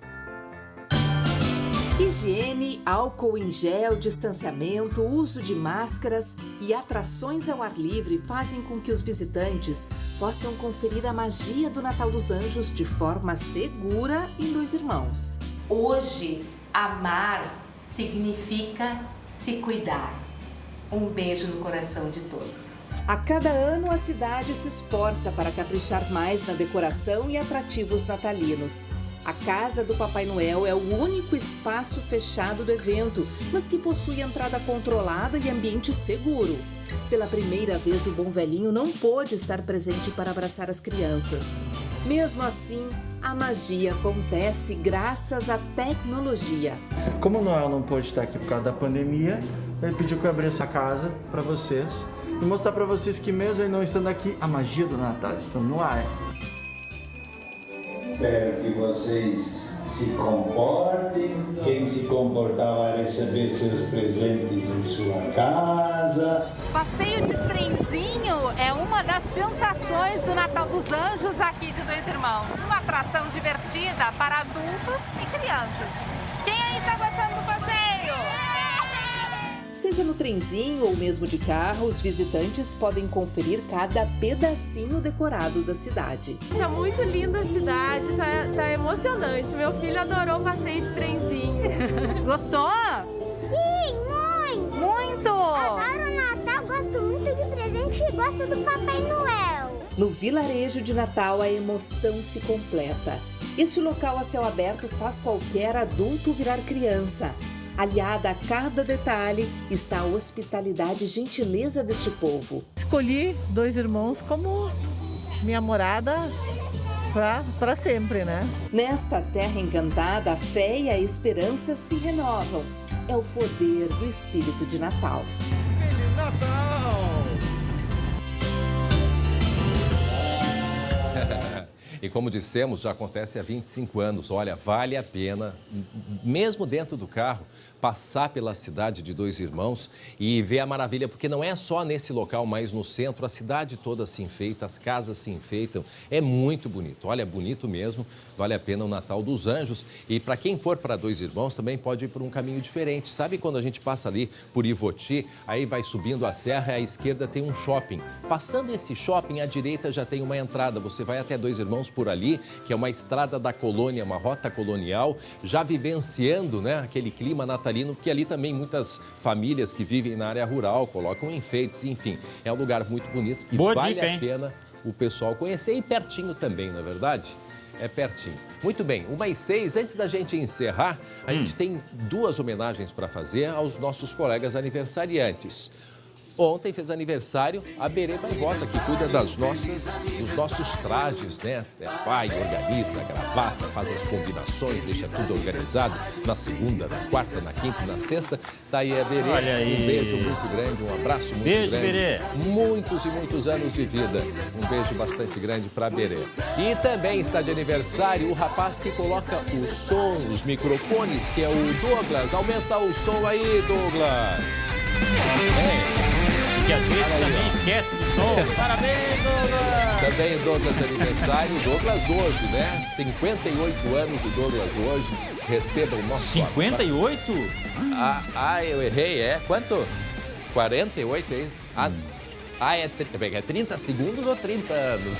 Higiene, álcool em gel, distanciamento, uso de máscaras e atrações ao ar livre fazem com que os visitantes possam conferir a magia do Natal dos Anjos de forma segura em Dois Irmãos. Hoje, amar significa se cuidar. Um beijo no coração de todos. A cada ano, a cidade se esforça para caprichar mais na decoração e atrativos natalinos. A Casa do Papai Noel é o único espaço fechado do evento, mas que possui entrada controlada e ambiente seguro. Pela primeira vez, o Bom Velhinho não pôde estar presente para abraçar as crianças. Mesmo assim, a magia acontece graças à tecnologia. Como o Noel não pôde estar aqui por causa da pandemia, ele pediu que eu abrisse a casa para vocês e mostrar para vocês que mesmo ele não estando aqui, a magia do Natal está no ar. Espero que vocês se comportem. Quem se comportar vai receber seus presentes em sua casa. Passeio de trenzinho é uma das sensações do Natal dos Anjos aqui de Dois Irmãos. Uma atração divertida para adultos e crianças. Quem aí está gostando do passeio? Seja no trenzinho ou mesmo de carro, os visitantes podem conferir cada pedacinho decorado da cidade. Tá muito linda a cidade, tá emocionante. Meu filho adorou o passeio de trenzinho. Gostou? Sim, muito! Muito! Adoro o Natal, gosto muito de presente e gosto do Papai Noel. No vilarejo de Natal, a emoção se completa. Este local a céu aberto faz qualquer adulto virar criança. Aliada a cada detalhe está a hospitalidade e gentileza deste povo. Escolhi Dois Irmãos como minha morada para sempre, né? Nesta terra encantada, a fé e a esperança se renovam. É o poder do espírito de Natal. Feliz Natal! E como dissemos, já acontece há 25 anos. Olha, vale a pena, mesmo dentro do carro, passar pela cidade de Dois Irmãos e ver a maravilha, porque não é só nesse local, mas no centro, a cidade toda se enfeita, as casas se enfeitam. É muito bonito. Olha, bonito mesmo. Vale a pena o Natal dos Anjos. E para quem for para Dois Irmãos, também pode ir por um caminho diferente. Sabe quando a gente passa ali por Ivoti, aí vai subindo a serra e à esquerda tem um shopping. Passando esse shopping, à direita já tem uma entrada. Você vai até Dois Irmãos por ali, que é uma estrada da colônia, uma rota colonial, já vivenciando, né, aquele clima natalino, porque ali também muitas famílias que vivem na área rural colocam enfeites, enfim. É um lugar muito bonito que vale a pena o pessoal conhecer, e pertinho também, não é verdade? É pertinho. Muito bem, 1h06, antes da gente encerrar, a gente tem duas homenagens para fazer aos nossos colegas aniversariantes. Ontem fez aniversário a Berê Baivota, que cuida dos nossos trajes, né? Vai, organiza, gravata, faz as combinações, deixa tudo organizado na segunda, na quarta, na quinta e na sexta. Tá aí a Berê. Olha aí. Um beijo muito grande, um abraço muito Beijo, grande. Berê. Muitos e muitos anos de vida. Um beijo bastante grande para Berê. E também está de aniversário o rapaz que coloca o som, os microfones, que é o Douglas. Aumenta o som aí, Douglas. Que às vezes também esquece do som. Parabéns, Douglas! Também Douglas aniversário. Douglas hoje, né? 58 anos de Douglas hoje. Receba o nosso... 58? Eu errei, é? Quanto? 48, é? É 30 segundos ou 30 anos?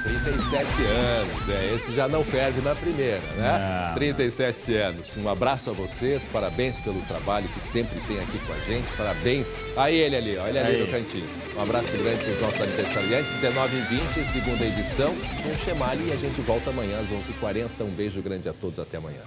37 anos. Esse já não ferve na primeira, né? Não. 37 anos. Um abraço a vocês, parabéns pelo trabalho que sempre tem aqui com a gente. Parabéns. Aí ele ali, ó, ele ali no cantinho. Um abraço grande para os nossos aniversariantes. 19h20, segunda edição, com o Chemali, e a gente volta amanhã às 11h40. Um beijo grande a todos, até amanhã.